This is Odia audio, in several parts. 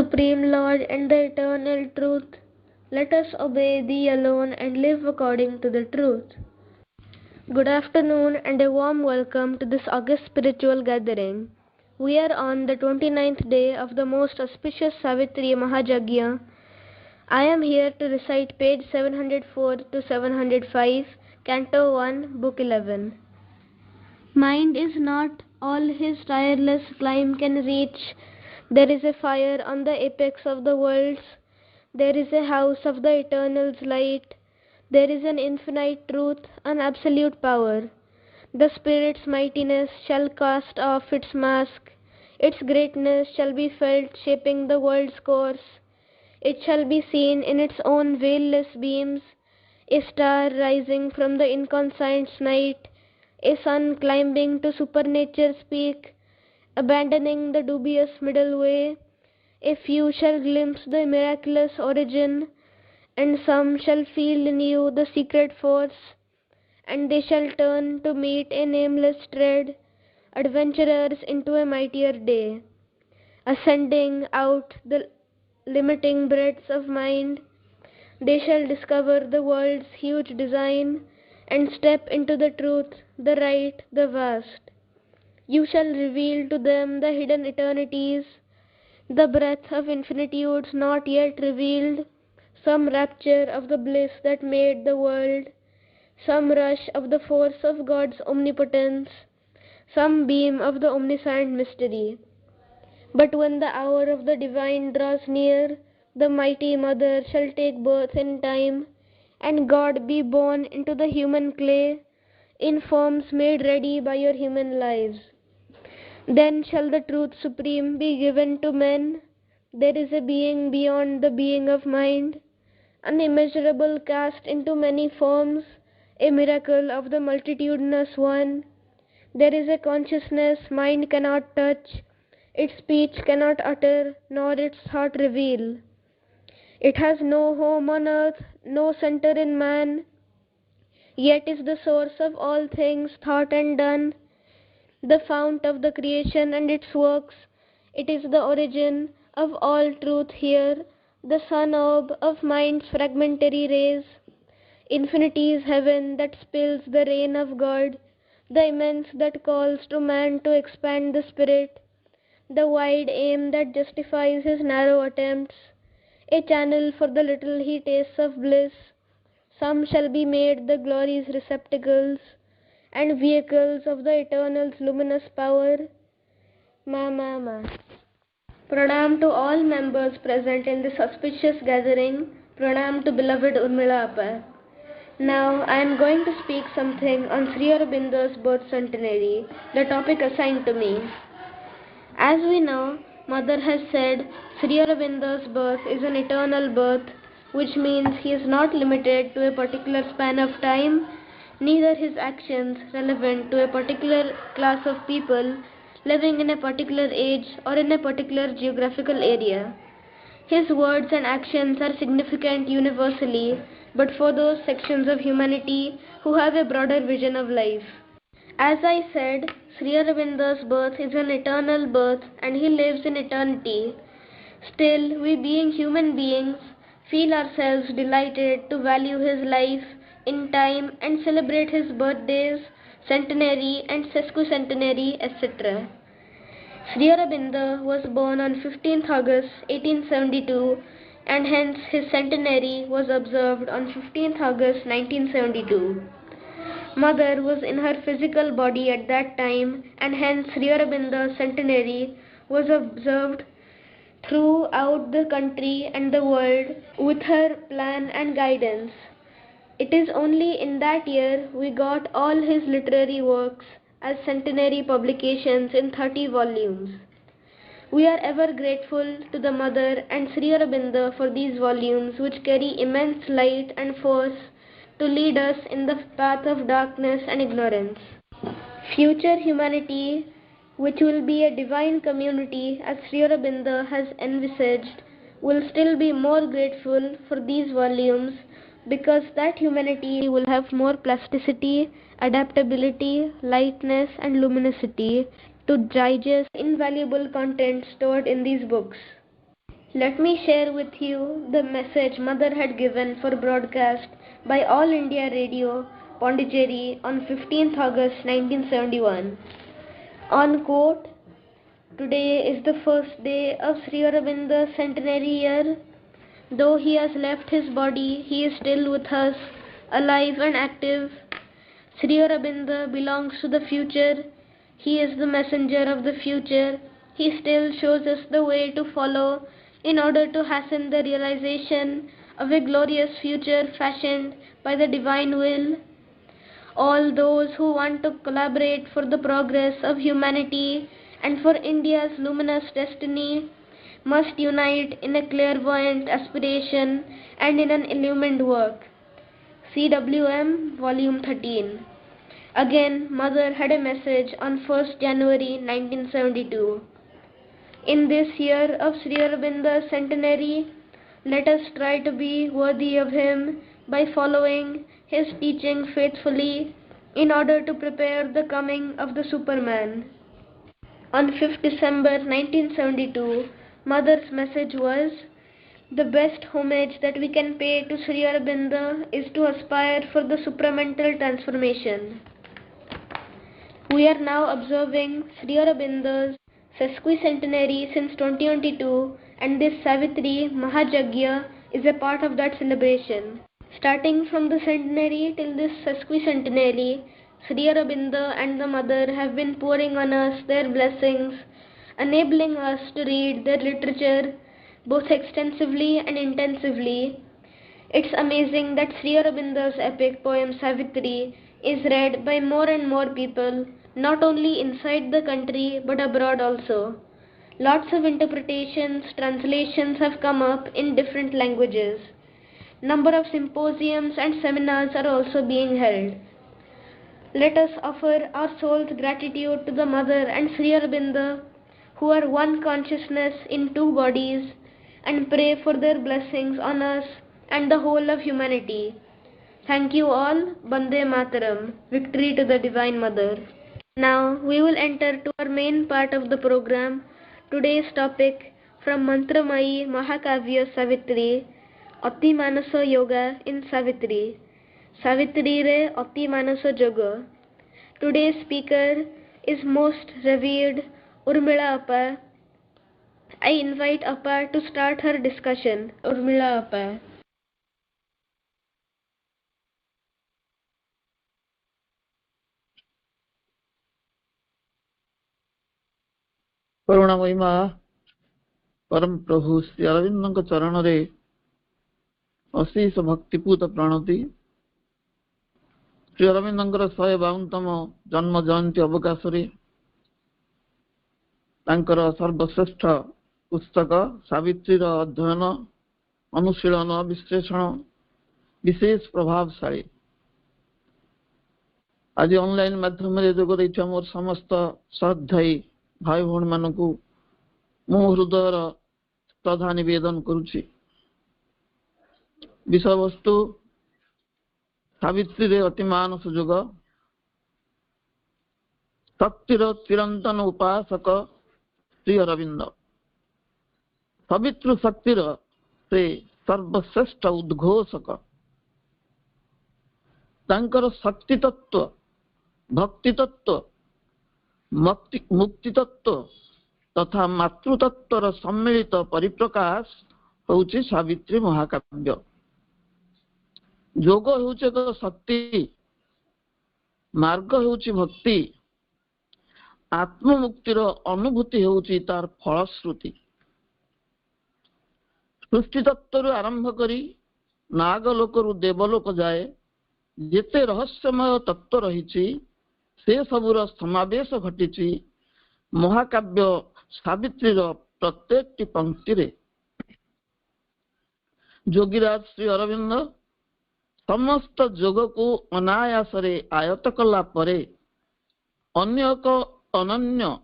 Supreme Lord and the eternal truth, let us obey Thee alone and live according to the truth. Good afternoon and a warm welcome to this august spiritual gathering. We are on the 29th day of the most auspicious Savitri Mahajagya. I am here to recite page 704 to 705, Canto 1, Book 11. Mind is not all his tireless climb can reach. There is a fire on the apex of the worlds. There is a house of the eternal's light. There is an infinite truth, an absolute power. The Spirit's mightiness shall cast off its mask. Its greatness shall be felt shaping the world's course. It shall be seen in its own veilless beams, a star rising from the inconscious night, a sun climbing to supernature's peak, abandoning the dubious middle way. A few shall glimpse the miraculous origin, and some shall feel in you the secret force, and they shall turn to meet a nameless tread, adventurers into a mightier day, ascending out the limiting breadths of mind. They shall discover the world's huge design and step into the truth, the right, the vast. You shall reveal to them the hidden eternities, the breadth of infinitudes not yet revealed, some rapture of the bliss that made the world, some rush of the force of God's omnipotence, some beam of the omniscient mystery. But when the hour of the divine draws near, the mighty Mother shall take birth in time, and God be born into the human clay, in forms made ready by your human lives. Then shall the truth supreme be given to men. There is a being beyond the being of mind, unimmeasurable, cast into many forms, a miracle of the multitudinous one. There is a consciousness mind cannot touch, its speech cannot utter, nor its thought reveal. It has no home on earth, no center in man, yet is the source of all things thought and done, the fount of the creation and its works. It is the origin of all truth here, the sun orb of mind's fragmentary rays. Infinity's heaven that spills the rain of God, the immense that calls to man to expand the spirit, the wide aim that justifies his narrow attempts, a channel for the little he tastes of bliss. Some shall be made the glory's receptacles and vehicles of the eternal's luminous power. Ma. Pranam to all members present in this auspicious gathering. Pranam to beloved Urmila Appa. Now I am going to speak something on Sri Aurobindo's birth centenary, the topic assigned to me. As we know, Mother has said Sri Aurobindo's birth is an eternal birth, which means he is not limited to a particular span of time, neither his actions relevant to a particular class of people living in a particular age or in a particular geographical area. His words and actions are significant universally, but for those sections of humanity who have a broader vision of life. As I said, Sri Aurobindo's birth is an eternal birth and he lives in eternity. Still, we being human beings, feel ourselves delighted to value his life in time and celebrate his birthdays, centenary and sesquicentenary, etc. Sri Aurobindo was born on 15th August 1872 and hence his centenary was observed on 15th August 1972. Mother was in her physical body at that time and hence Sri Aurobindo's centenary was observed throughout the country and the world with her plan and guidance. It is only in that year we got all his literary works as centenary publications in 30 volumes. We are ever grateful to the Mother and Sri Aurobindo for these volumes which carry immense light and force to lead us in the path of darkness and ignorance. Future humanity, which will be a divine community as Sri Aurobindo has envisaged, will still be more grateful for these volumes because that humanity will have more plasticity, adaptability, lightness and luminosity to digest invaluable content stored in these books. Let me share with you the message Mother had given for broadcast by All India Radio, Pondicherry on 15th August 1971. On quote, today is the first day of Sri Aurobindo's centenary year. Though he has left his body, he is still with us, alive and active. Sri Aurobindo belongs to the future. He is the messenger of the future. He still shows us the way to follow in order to hasten the realization of a glorious future fashioned by the divine will. All those who want to collaborate for the progress of humanity and for India's luminous destiny must unite in a clairvoyant aspiration and in an illumined work. CWM Volume 13. Again, Mother had a message on 1st January 1972. In this year of Sri Aurobindo's centenary, let us try to be worthy of him by following his teaching faithfully in order to prepare the coming of the Superman. On 5th December 1972, Mother's message was, the best homage that we can pay to Sri Aurobindo is to aspire for the supramental transformation. We are now observing Sri Aurobindo's sesquicentenary since 2022, and this Savitri Mahajagya is a part of that celebration. Starting from the centenary till this sesquicentenary, Sri Aurobindo and the Mother have been pouring on us their blessings, enabling us to read their literature both extensively and intensively. It's amazing that Sri Aurobindo's epic poem Savitri is read by more and more people, not only inside the country but abroad also. Lots of interpretations, translations have come up in different languages. Number of symposiums and seminars are also being held. Let us offer our soul's gratitude to the Mother and Sri Aurobindo, who are one consciousness in two bodies, and pray for their blessings on us and the whole of humanity. Thank you all. Bande Mataram. Victory to the Divine Mother. Now we will enter to our main part of the program. Today's topic from Mantramayi Mahakavya Savitri, Ati Manaso Yoga in Savitri. Savitri re Ati Manaso Yoga. Today's speaker is most revered Urmila Appa. I invite Appa to start her discussion. Urmila Appa. करुणामयी माँ परम प्रभु श्री अरविंद चरण रे अशेष भक्तिपूत प्रणति। श्री अरविंद 152तम जन्म जयंती अवकाश सर्वश्रेष्ठ पुस्तक सावित्री अध्ययन अनुशीलन विश्लेषण विशेष प्रभावशाली। आज ऑनलाइन माध्यम जोग दे मोर समस्त श्रद्धाई भाई भौणी मानक मो हृदयर श्रद्धा निवेदन करुछि। विषय वस्तु सावित्री रे अतिमान सुयोग। शक्तिर चिरंतन उपासक श्री अरविंद। सवित्र शक्तिर से सर्वश्रेष्ठ उद्घोषक। तांकर शक्ति तत्व, भक्ति तत्व, मुक्ति तत्व तथा मातृतत्वर सम्मिलित परिप्रकाश होउछि सावित्री महाकाव्य। योग होउछि एक शक्ति, मार्ग होउछि भक्ति, आत्ममुक्तिर अनुभूति होउछि तार फलश्रुति। सृष्टि तत्व आरंभ करी नागलोक रु देवलोक जाए जेते रहस्यमय तत्व रहिछि से सबुर समावेश घटिछि महाकाव्य सावित्री प्रत्येक पंक्ति रे। जोगीराज श्री अरविंद समस्त जोग को अनायास आयत कला परे अन्य एक अनन्य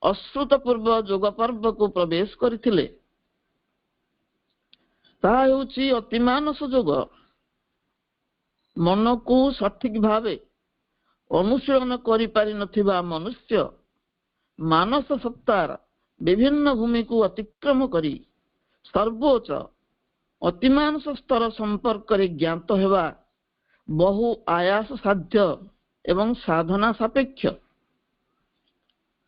अश्रुतपूर्व जोग पर्व को प्रवेश करथिले। ताहा हेउछि अतिमानस जोग। मन को सठिक भावे अनुशीलन करि पारि नथिबा मनुष्य मानस सत्तार विभिन्न भूमि को अतिक्रम करी ସର୍ବୋଚ୍ଚ ଅତିମାନସ ସ୍ତର ସମ୍ପର୍କରେ ଜ୍ଞାତ ହେବା ବହୁ ଆୟାସ ସାଧ୍ୟ ଏବଂ ସାଧନା ସାପେକ୍ଷ।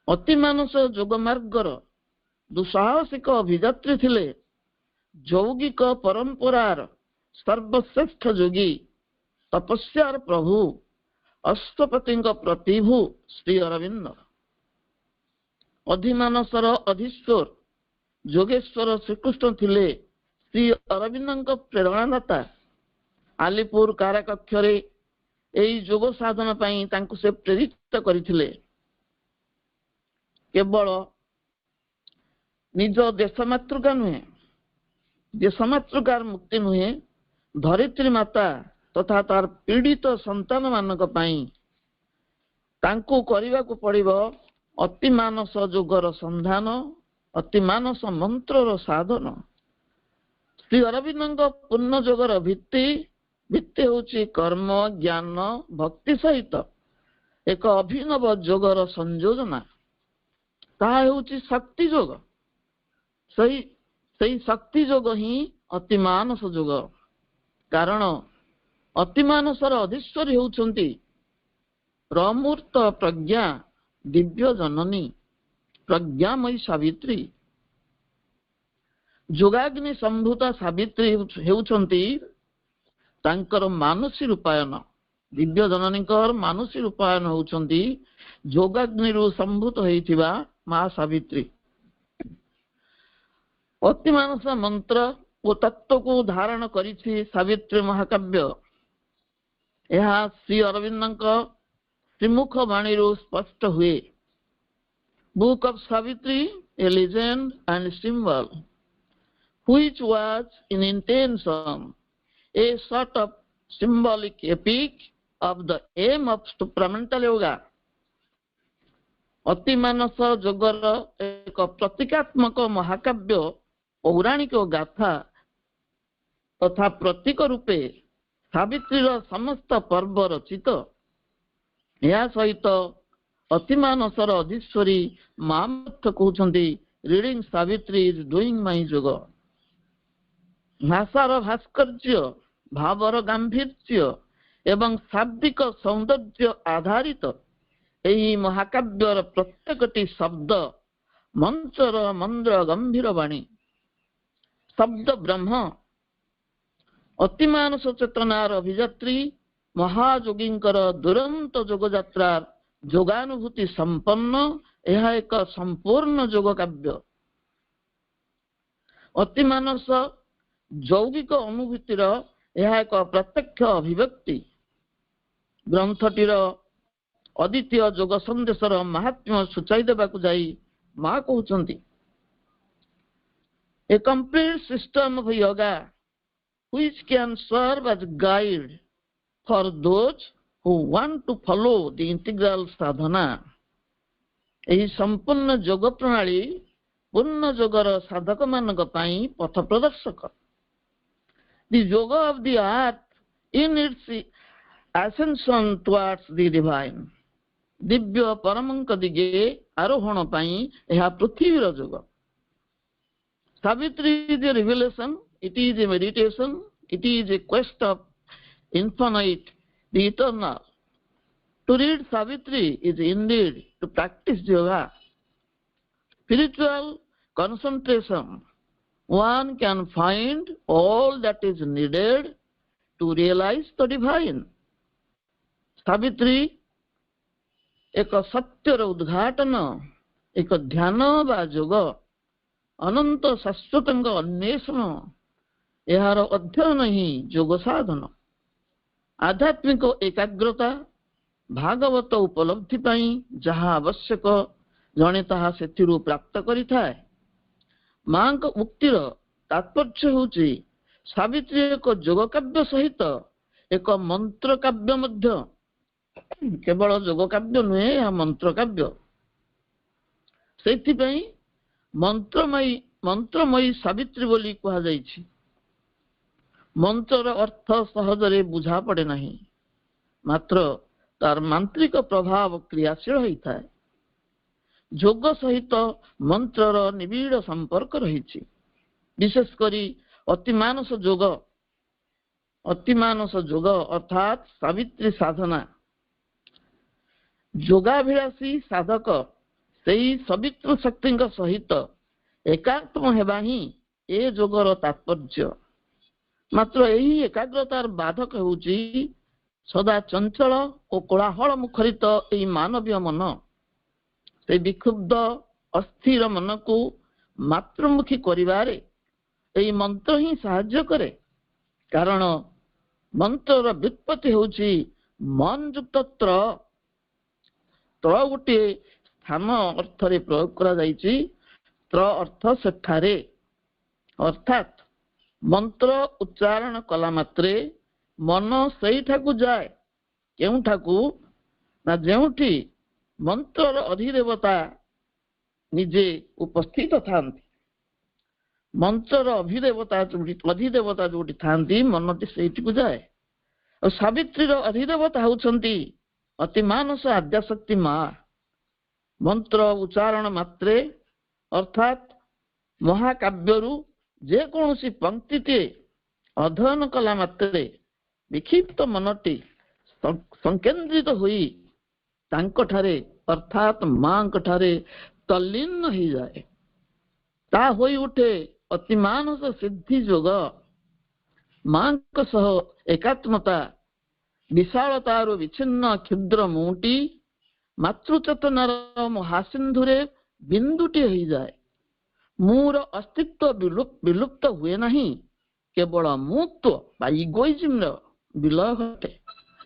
ଅତିମାନସ ଯୋଗ ମାର୍ଗର ଦୁଃସାହସିକ ଅଭିଯାତ୍ରୀ ଥିଲେ ଯୌଗିକ ପରମ୍ପରାର ସର୍ବଶ୍ରେଷ୍ଠ ଯୋଗୀ, ତପସ୍ୟାର ପ୍ରଭୁ, ଅଷ୍ଟପତିଙ୍କ ପ୍ରତିଭୁ ଶ୍ରୀ ଅରବିନ୍ଦ। ଅଧିମାନସର ଅଧୀଶ୍ୱର ଯୋଗେଶ୍ୱର ଶ୍ରୀକୃଷ୍ଣ ଥିଲେ ଶ୍ରୀ ଅରବିନ୍ଦଙ୍କ ପ୍ରେରଣାଦାତା। ଆଲିପୁର କାରାକକ୍ଷରେ ଏହି ଯୋଗ ସାଧନ ପାଇଁ ତାଙ୍କୁ ସେ ପ୍ରେରିତ କରିଥିଲେ। କେବଳ ନିଜ ଦେଶ ମାତୃକା ନୁହେଁ, ଦେଶ ମାତୃକାର ମୁକ୍ତି ନୁହେଁ, ଧରିତ୍ରୀ ମାତା ତଥା ତାର ପୀଡ଼ିତ ସନ୍ତାନ ମାନଙ୍କ ପାଇଁ ତାଙ୍କୁ କରିବାକୁ ପଡ଼ିବ ଅତିମାନସ ଯୋଗର ସନ୍ଧାନ, ଅତିମାନସ ମନ୍ତ୍ରର ସାଧନ। ଶ୍ରୀ ଅରବିନ୍ଦଙ୍କ ପୂର୍ଣ୍ଣ ଯୋଗର ଭିତ୍ତି ହେଉଛି କର୍ମ, ଜ୍ଞାନ, ଭକ୍ତି ସହିତ ଏକ ଅଭିନବ ଯୋଗର ସଂଯୋଜନା। ତାହା ହେଉଛି ଶକ୍ତି ଯୋଗ। ସେଇ ଶକ୍ତି ଯୋଗ ହିଁ ଅତିମାନସ ଯୋଗ। କାରଣ ଅତିମାନସର ଅଧୀଶ୍ୱରୀ ହେଉଛନ୍ତି ପ୍ରମୂର୍ତ୍ତ ପ୍ରଜ୍ଞା ଦିବ୍ୟ ଜନନୀ ପ୍ରଜ୍ଞାମୟୀ ସାବିତ୍ରୀ। ଯୋଗାଗ୍ନି ସମ୍ଭୂତା ସାବିତ୍ରୀ ହେଉଛନ୍ତି ତାଙ୍କର ମାନସୀ ରୂପାୟନ। ଦିବ୍ୟ ଜନନୀଙ୍କର ମାନସୀ ରୂପାୟନ ହେଉଛନ୍ତି ଯୋଗାଗ୍ନିରୁ ସମ୍ଭୂତ ହେଇଥିବା ମା ସାବିତ୍ରୀ। ଅତିମାନସ ମନ୍ତ୍ର ଓ ତତ୍ତ୍ୱକୁ ଧାରଣ କରିଛି ସାବିତ୍ରୀ ମହାକାବ୍ୟ। ଏହା ଶ୍ରୀ ଅରବିନ୍ଦଙ୍କ ଶ୍ରୀମୁଖ ବାଣୀରୁ ସ୍ପଷ୍ଟ ହୁଏ। Book of Savitri, A legend and symbol, which was in intention a sort of symbolic epic of the aim of supramental yoga. ଅତିମାନସ ଯୋଗର ଏକ ପ୍ରତୀକାତ୍ମକ ମହାକାବ୍ୟ, ପୌରାଣିକ ଗାଥା ତଥା ପ୍ରତୀକ ରୂପେ ସାବିତ୍ରୀର ସମସ୍ତ ପର୍ବ ରଚିତ। ଏହା ସହିତ ଅତିମାନସର ଅଧୀଶ୍ୱରୀ ମା ମଧ୍ୟ କହୁଛନ୍ତି, ରିଡିଂ ସାବିତ୍ରୀ ଇଜ ଡୁଇଂ ମାଇ ଯୋଗ। ଭାଷାର ଭାସ୍କର୍ଯ୍ୟ, ଭାବର ଗାମ୍ଭୀର୍ଯ୍ୟ ଏବଂ ଶାବ୍ଦିକ ସୌନ୍ଦର୍ଯ୍ୟ ଆଧାରିତ ଏହି ମହାକାବ୍ୟର ପ୍ରତ୍ୟେକଟି ଶବ୍ଦ ମଞ୍ଚର ମନ୍ଦ୍ର ଗମ୍ଭୀର ବାଣୀ। ଶବ୍ଦ ବ୍ରହ୍ମ। ଅତିମାନସ ଚେତନାର ଅଭିଯାତ୍ରୀ ମହାଯୋଗୀଙ୍କର ଦୁରନ୍ତ ଯୋଗଯାତ୍ରାର ଯୋଗାନୁଭୂତି ସମ୍ପନ୍ନ ଏହା ଏକ ସମ୍ପୂର୍ଣ୍ଣ ଯୋଗ କାବ୍ୟ। ଅତିମାନସ ଯୌଗିକ ଅନୁଭୂତିର ଏହା ଏକ ପ୍ରତ୍ୟକ୍ଷ ଅଭିବ୍ୟକ୍ତି। ଗ୍ରନ୍ଥଟିର ଅଦ୍ୱିତୀୟ ଯୋଗ ସନ୍ଦେଶର ମାହାତ୍ମ୍ୟ ସୂଚାଇ ଦେବାକୁ ଯାଇ ମା କହୁଛନ୍ତି, A complete system of yoga which can serve as guide for those who want to follow the integral sadhana. ଏହି ସମ୍ପୂର୍ଣ୍ଣ ଯୋଗ ପ୍ରଣାଳୀ ପୂର୍ଣ୍ଣ ଯୋଗର ସାଧକ ମାନଙ୍କ ପାଇଁ ପଥ ପ୍ରଦର୍ଶକ। The yoga of the earth in its ascension towards the divine. ଦିବ୍ୟ ପରମଙ୍କ ଦିଗେ ଆରୋହଣ ପାଇଁ ଏହା ପୃଥିବୀର ଯୋଗ। Savitri is a revelation, it is a meditation, it is a quest of infinite, the eternal. To read Savitri is indeed to practice yoga. Spiritual concentration. One can find all that is needed to realize the divine. Savitri ଏକ ସତ୍ୟର ଉଦ୍ଘାଟନ, ଏକ ଧ୍ୟାନ ବା ଯୋଗ, ଅନନ୍ତ ଶାଶ୍ୱତଙ୍କ ଅନ୍ୱେଷଣ, ଏହାର ଅଧ୍ୟୟନ ହିଁ ଯୋଗ ସାଧନ। ଆଧ୍ୟାତ୍ମିକ ଏକାଗ୍ରତା, ଭାଗବତ ଉପଲବ୍ଧି ପାଇଁ ଯାହା ଆବଶ୍ୟକ ଜଣେ ତାହା ସେଥିରୁ ପ୍ରାପ୍ତ କରିଥାଏ। ମାଙ୍କ ଉକ୍ତିର ତାତ୍ପର୍ଯ୍ୟ ହେଉଛି ସାବିତ୍ରୀ ଏକ ଯୋଗ କାବ୍ୟ ସହିତ ଏକ ମନ୍ତ୍ର କାବ୍ୟ ମଧ୍ୟ। କେବଳ ଯୋଗ କାବ୍ୟ ନୁହେଁ, ଏହା ମନ୍ତ୍ର କାବ୍ୟ। ସେଇଥିପାଇଁ ମନ୍ତ୍ରମୟୀ ସାବିତ୍ରୀ ବୋଲି କୁହାଯାଇଛି। ମନ୍ତ୍ରର ଅର୍ଥ ସହଜରେ ବୁଝା ପଡେ ନାହିଁ, ମାତ୍ର ତାର ମାନ୍ତ୍ରିକ ପ୍ରଭାବ କ୍ରିୟାଶୀଳ ହୋଇଥାଏ। ଯୋଗ ସହିତ ମନ୍ତ୍ରର ନିବିଡ଼ ସମ୍ପର୍କ ରହିଛି। विशेष करी अतिमानस जोग अर्थात सावित्री साधना जोगाभिलाषी साधक सेई सवित्र शक्ति सहित एकात्म हेबा ही ए जोगर तात्पर्य। मात्र यही एकाग्रतार बाधक होउची सदा चंचल और कोलाहल मुखरित एई मानवीय मन। से विक्षुब्ध अस्थिर मन को मातृमुखी करिवारे एई मंत्र ही साहाय्य करे। कारण मंत्रर व्युत्पत्ति होउची मन युक्त त्र गोटे स्थान अर्थरे प्रयोग करा जाइछि। त्र अर्थ सेठारे अर्थात मंत्र उच्चारण कला मात्रे मन सेठाकू जाए। केउठाकू ना जेउठी मंत्रर अधिदेवता निजे उपस्थित थांती। मंत्रर अधिदेवता जोटी थांती मनटी सेठीकू जाए। और सावित्रीर अधिदेवता होउछंती अतिमानस आद्याशक्ति मां। मंत्र उच्चारण मात्रे अर्थात महाकाव्यरू जे कौनसी पंक्तिटे अध्ययन कला मात्रे विक्षिप्त मनटी संकेंद्रित हुई तांकठारे अर्थात मांकठारे तल्लीन हो जाए। ता होई उठे अतिमानस सिद्धि जोग। मांक सह एकात्मता विशालतार विच्छिन्न क्षुद्र मुटी मातृचेतनार महासिंधुरे बिंदुटी हो जाए। मूर अस्तित्व विलुप्त हुए नहीं, केवल मुत्व बा इगोइज्म विलय घटे।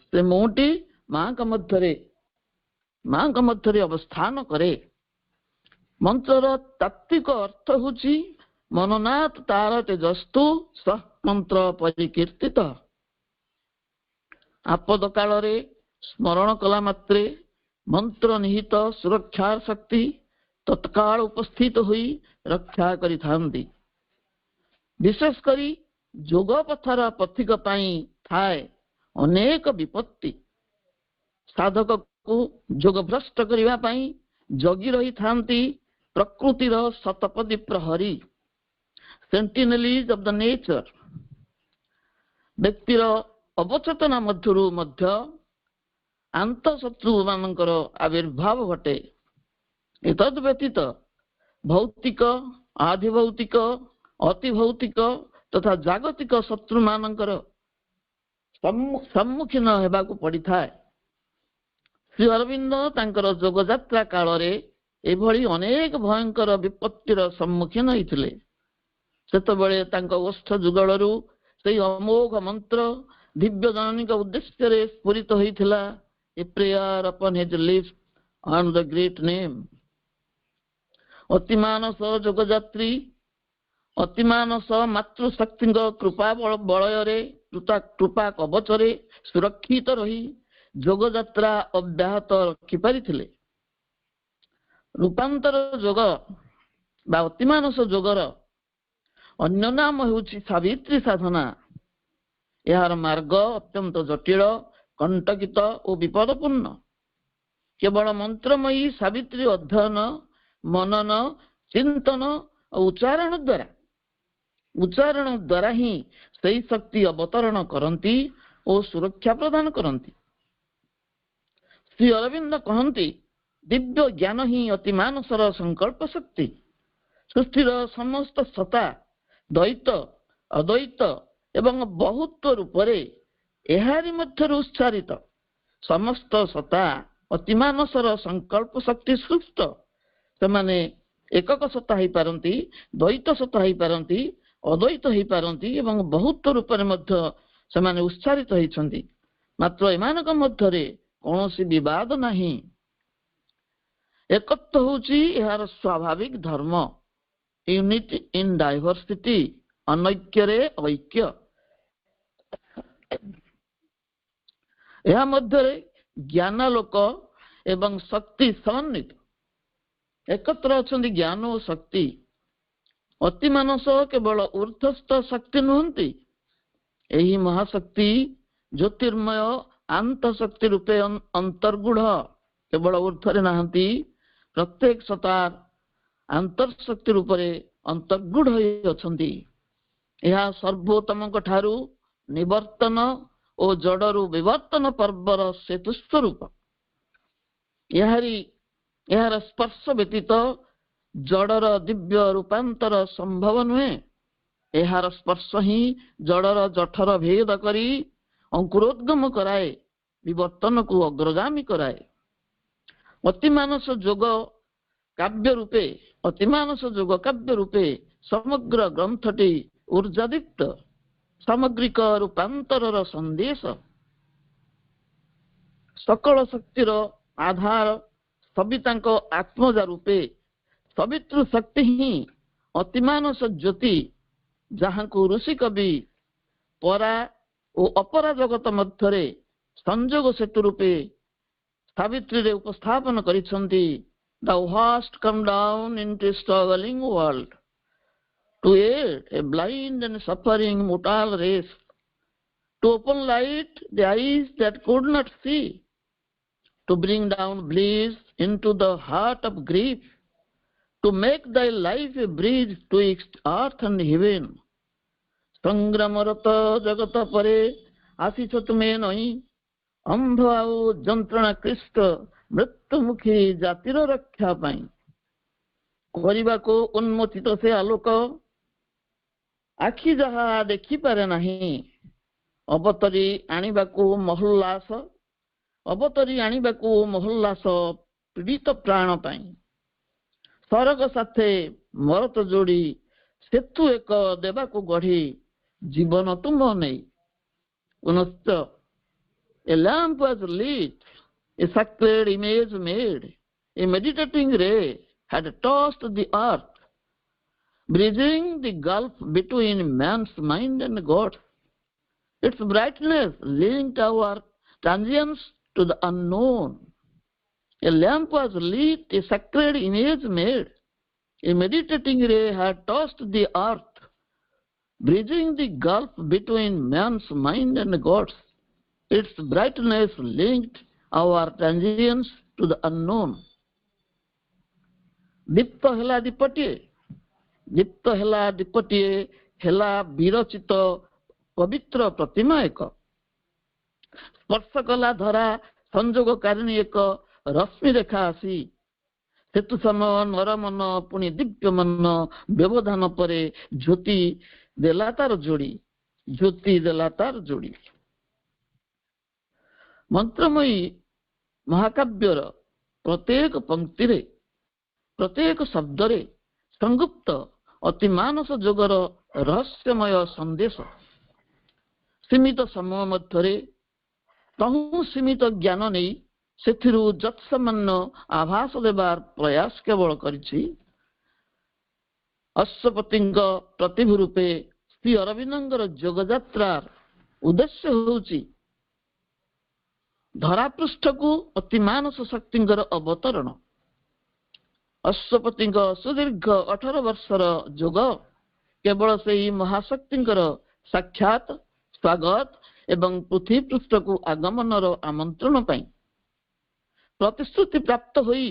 से मुटी मां का मध्यरे अवस्थान करे। मंत्रर तात्विक अर्थ होची मननाथ तार तेजस्तु सह मंत्र परिकीर्तित। आपद कालरे स्मरण कला मात्रे मंत्र निहित सुरक्षा शक्ति तत्काल उपस्थित हुई रक्षा करी थांती। विशेष करी जोग पथर पथिक पाई थाए अनेक विपत्ति। साधक को जोग भ्रष्ट करिवा पाई जगी रही थांती प्रकृतिर शतपदी प्रहरी सेंटिनेलीज ऑफ द नेचर। व्यक्तिर अवचेतना मध्यरु मध्य आंतशत्रु मानकर आविर्भाव घटे। एतद व्यतीत भौतिक आधिभौतिक अतिभौतिक तथा जागतिक शत्रु मानकर सम्मुखीन हेबाकू पड़ी थाए। श्री अरविंद तांकर जोगयात्रा कालरे एभली अनेक भयंकर विपत्तिर सम्मुखीन होइथिले। सेतबेले तांको ओष्ठ जुगलरू सेई अमोघ मंत्र दिव्य जननी का उद्देश्य रे स्फुरित होइथिला। A prayer upon his lips on the great name. अतिमानस जोगयात्री अतिमानस मातृशक्ति कृपा बलय कृपा कवचरे सुरक्षित रही जोगयात्रा अब्याहत रखिपारिथिले। रूपांतर जोग बा अतिमानस जोगर अन्य नाम होउछि सावित्री साधना। यार मार्ग अत्यंत जटिल कंटकित और विपदपूर्ण। केवल मंत्रमयी सावित्री अध्ययन मनन चिंतन और उच्चारण द्वारा ही सही शक्ति अवतरण करती और सुरक्षा प्रदान करती। श्री अरविंद कहती दिव्य ज्ञान ही अतिमानसर संकल्प शक्ति। सृष्टिर समस्त सत्ता द्वैत अद्वैत एवं बहुत्व रूपरे एहारी मध्य उच्चारित समस्त सत्ता अतिमानसर संकल्प शक्ति सृष्ट। सेमाने एकक सत्ता ही पारंती, द्वैत सत्ता ही पारंती, अद्वैत ही पारंती एवं बहुत्व रूपरे मध्य सेमाने उच्चारित होइछंती। मात्र एमानक मध्यरे कौनसी विवाद नहीं। एकत्व होउची एहार स्वाभाविक धर्म। यूनिटी इन डाइवर्सिटी, अनैक्य रे ऐक्य। यह मध्यरे ज्ञान लोक एवं शक्ति समन्वित एकत्र अछंती। ज्ञान और शक्ति अतिमानस केवल ऊर्ध्वस्थ शक्ति नुहंती। यही महाशक्ति ज्योतिर्मय आंत शक्ति रूपे अंतर्गुढ़ केवल ऊर्ध्वरे नाहंती। प्रत्येक सतार अंतर्शक्ति रूपरे ଅନ୍ତର୍ଗୁଢ଼ ହୋଇ ଅଛନ୍ତି। ଏହା ସର୍ବୋତ୍ତମଙ୍କ ଠାରୁ ନିବର୍ତ୍ତନ ଓ ଜଡ଼ରୁ ବିବର୍ତ୍ତନ ପର୍ବର ସେତୁ ସ୍ୱରୂପ। ଏହାର ସ୍ପର୍ଶ ବ୍ୟତୀତ ଜଡ଼ର ଦିବ୍ୟ ରୂପାନ୍ତର ସମ୍ଭବ ନୁହେଁ। ଏହାର ସ୍ପର୍ଶ ହିଁ ଜଡ଼ର ଜଠର ଭେଦ କରି ଅଙ୍କୁରୋଦ୍ଗମ କରାଏ, ବିବର୍ତ୍ତନକୁ ଅଗ୍ରଗାମୀ କରାଏ। ଅତିମାନସ ଯୋଗ କାବ୍ୟ ରୂପେ ସମଗ୍ର ଗ୍ରନ୍ଥଟି ଊର୍ଜାଦୀପ୍ତ ସାମଗ୍ରିକ ରୂପାନ୍ତରର ସନ୍ଦେଶ। ସକଳ ଶକ୍ତିର ଆଧାର ସବିତାଙ୍କ ଆତ୍ମଜା ରୂପେ ସବିତୃ ଶକ୍ତି ହିଁ ଅତିମାନସ ଜ୍ୟୋତି, ଯାହାଙ୍କୁ ଋଷି କବି ପରା ଓ ଅପରା ଜଗତ ମଧ୍ୟରେ ସଂଯୋଗ ସେତୁ ରୂପେ ସାବିତ୍ରୀରେ ଉପସ୍ଥାପନ କରିଛନ୍ତି। Thou hast come down into a struggling world to aid a blind and suffering mortal race, to open light the eyes that could not see, to bring down bliss into the heart of grief, to make thy life a bridge twixt earth and heaven. ସଂଗ୍ରାମରତ ଜଗତ ପରେ ଆସିଛ ତୁମେ ନଇଁ, ଅନ୍ଧ ଆଉ ଯନ୍ତ୍ରଣା କ୍ଳିଷ୍ଟ ମୃତ୍ୟୁମୁଖୀ ଜାତିର ରକ୍ଷା ପାଇଁ। କରିବାକୁ ଉନ୍ମୋଚିତ ସେ ଆଲୋକ, ଆଖି ଯାହା ଦେଖିପାରେ ନାହିଁ। ଅବତରି ଆଣିବାକୁ ମହୋଲ୍ଲାସ ପୀଡ଼ିତ ପ୍ରାଣ ପାଇଁ। ସରଗ ସାଥେ ମରତ ଯୋଡ଼ି ସେତୁ ଏକ ଦେବାକୁ ଗଢ଼ି ଜୀବନ ତୁମ୍ଭ ନେଇ। ପୁନଶ୍ଚ a lamp was lit, a sacred image made, a meditating ray had tossed the earth, bridging the gulf between man's mind and God. Its brightness linked our transience to the unknown. A lamp was lit, a sacred image made, a meditating ray had tossed the earth, bridging the gulf between man's mind and God's. Its brightness linked our transience to the unknown. ଦୀପ୍ତ ହେଲା ଦୀପଟିଏ ହେଲା ବିରଚିତ ପବିତ୍ର ପ୍ରତିମା ଏକ। ସ୍ପର୍ଶ କଲା ଧରା ସଂଯୋଗକାରିଣୀ ଏକ ରଶ୍ମି ରେଖା ଆସି, ସେତୁ ସମ ନରମନ ପୁଣି ଦିବ୍ୟ ମନ ବ୍ୟବଧାନ ପରେ ଜ୍ୟୋତି ଦେଲା ତାର ଯୋଡ଼ି। ମନ୍ତ୍ରମୟୀ ମହାକାବ୍ୟର ପ୍ରତ୍ୟେକ ପଂକ୍ତିରେ, ପ୍ରତ୍ୟେକ ଶବ୍ଦରେ ସଂଗୁପ୍ତ ଅତିମାନସ ଯୋଗର ରହସ୍ୟମୟ ସନ୍ଦେଶ। ସୀମିତ ସମୟ ମଧ୍ୟରେ ତହୁଁ ସୀମିତ ଜ୍ଞାନ ନେଇ ସେଥିରୁ ଯତ୍ସାମାନ୍ୟ ଆଭାସ ଦେବାର ପ୍ରୟାସ କେବଳ କରିଛି। ଅଶ୍ୱପତିଙ୍କ ପ୍ରତିଭୂ ରୂପେ ଶ୍ରୀ ଅରବିନ୍ଦଙ୍କର ଯୋଗଯାତ୍ରାର ଉଦ୍ଦେଶ୍ୟ ହେଉଛି ଧରାପୃଷ୍ଠକୁ ଅତିମାନସ ଶକ୍ତିଙ୍କର ଅବତରଣ। ଅଶ୍ୱପତିଙ୍କ ସୁଦୀର୍ଘ 18 ବର୍ଷର ଯୋଗ କେବଳ ସେହି ମହାଶକ୍ତିଙ୍କର ସାକ୍ଷାତ, ସ୍ୱାଗତ ଏବଂ ପୃଥିବୀ ପୃଷ୍ଠକୁ ଆଗମନର ଆମନ୍ତ୍ରଣ ପାଇଁ। ପ୍ରତିଶ୍ରୁତି ପ୍ରାପ୍ତ ହୋଇ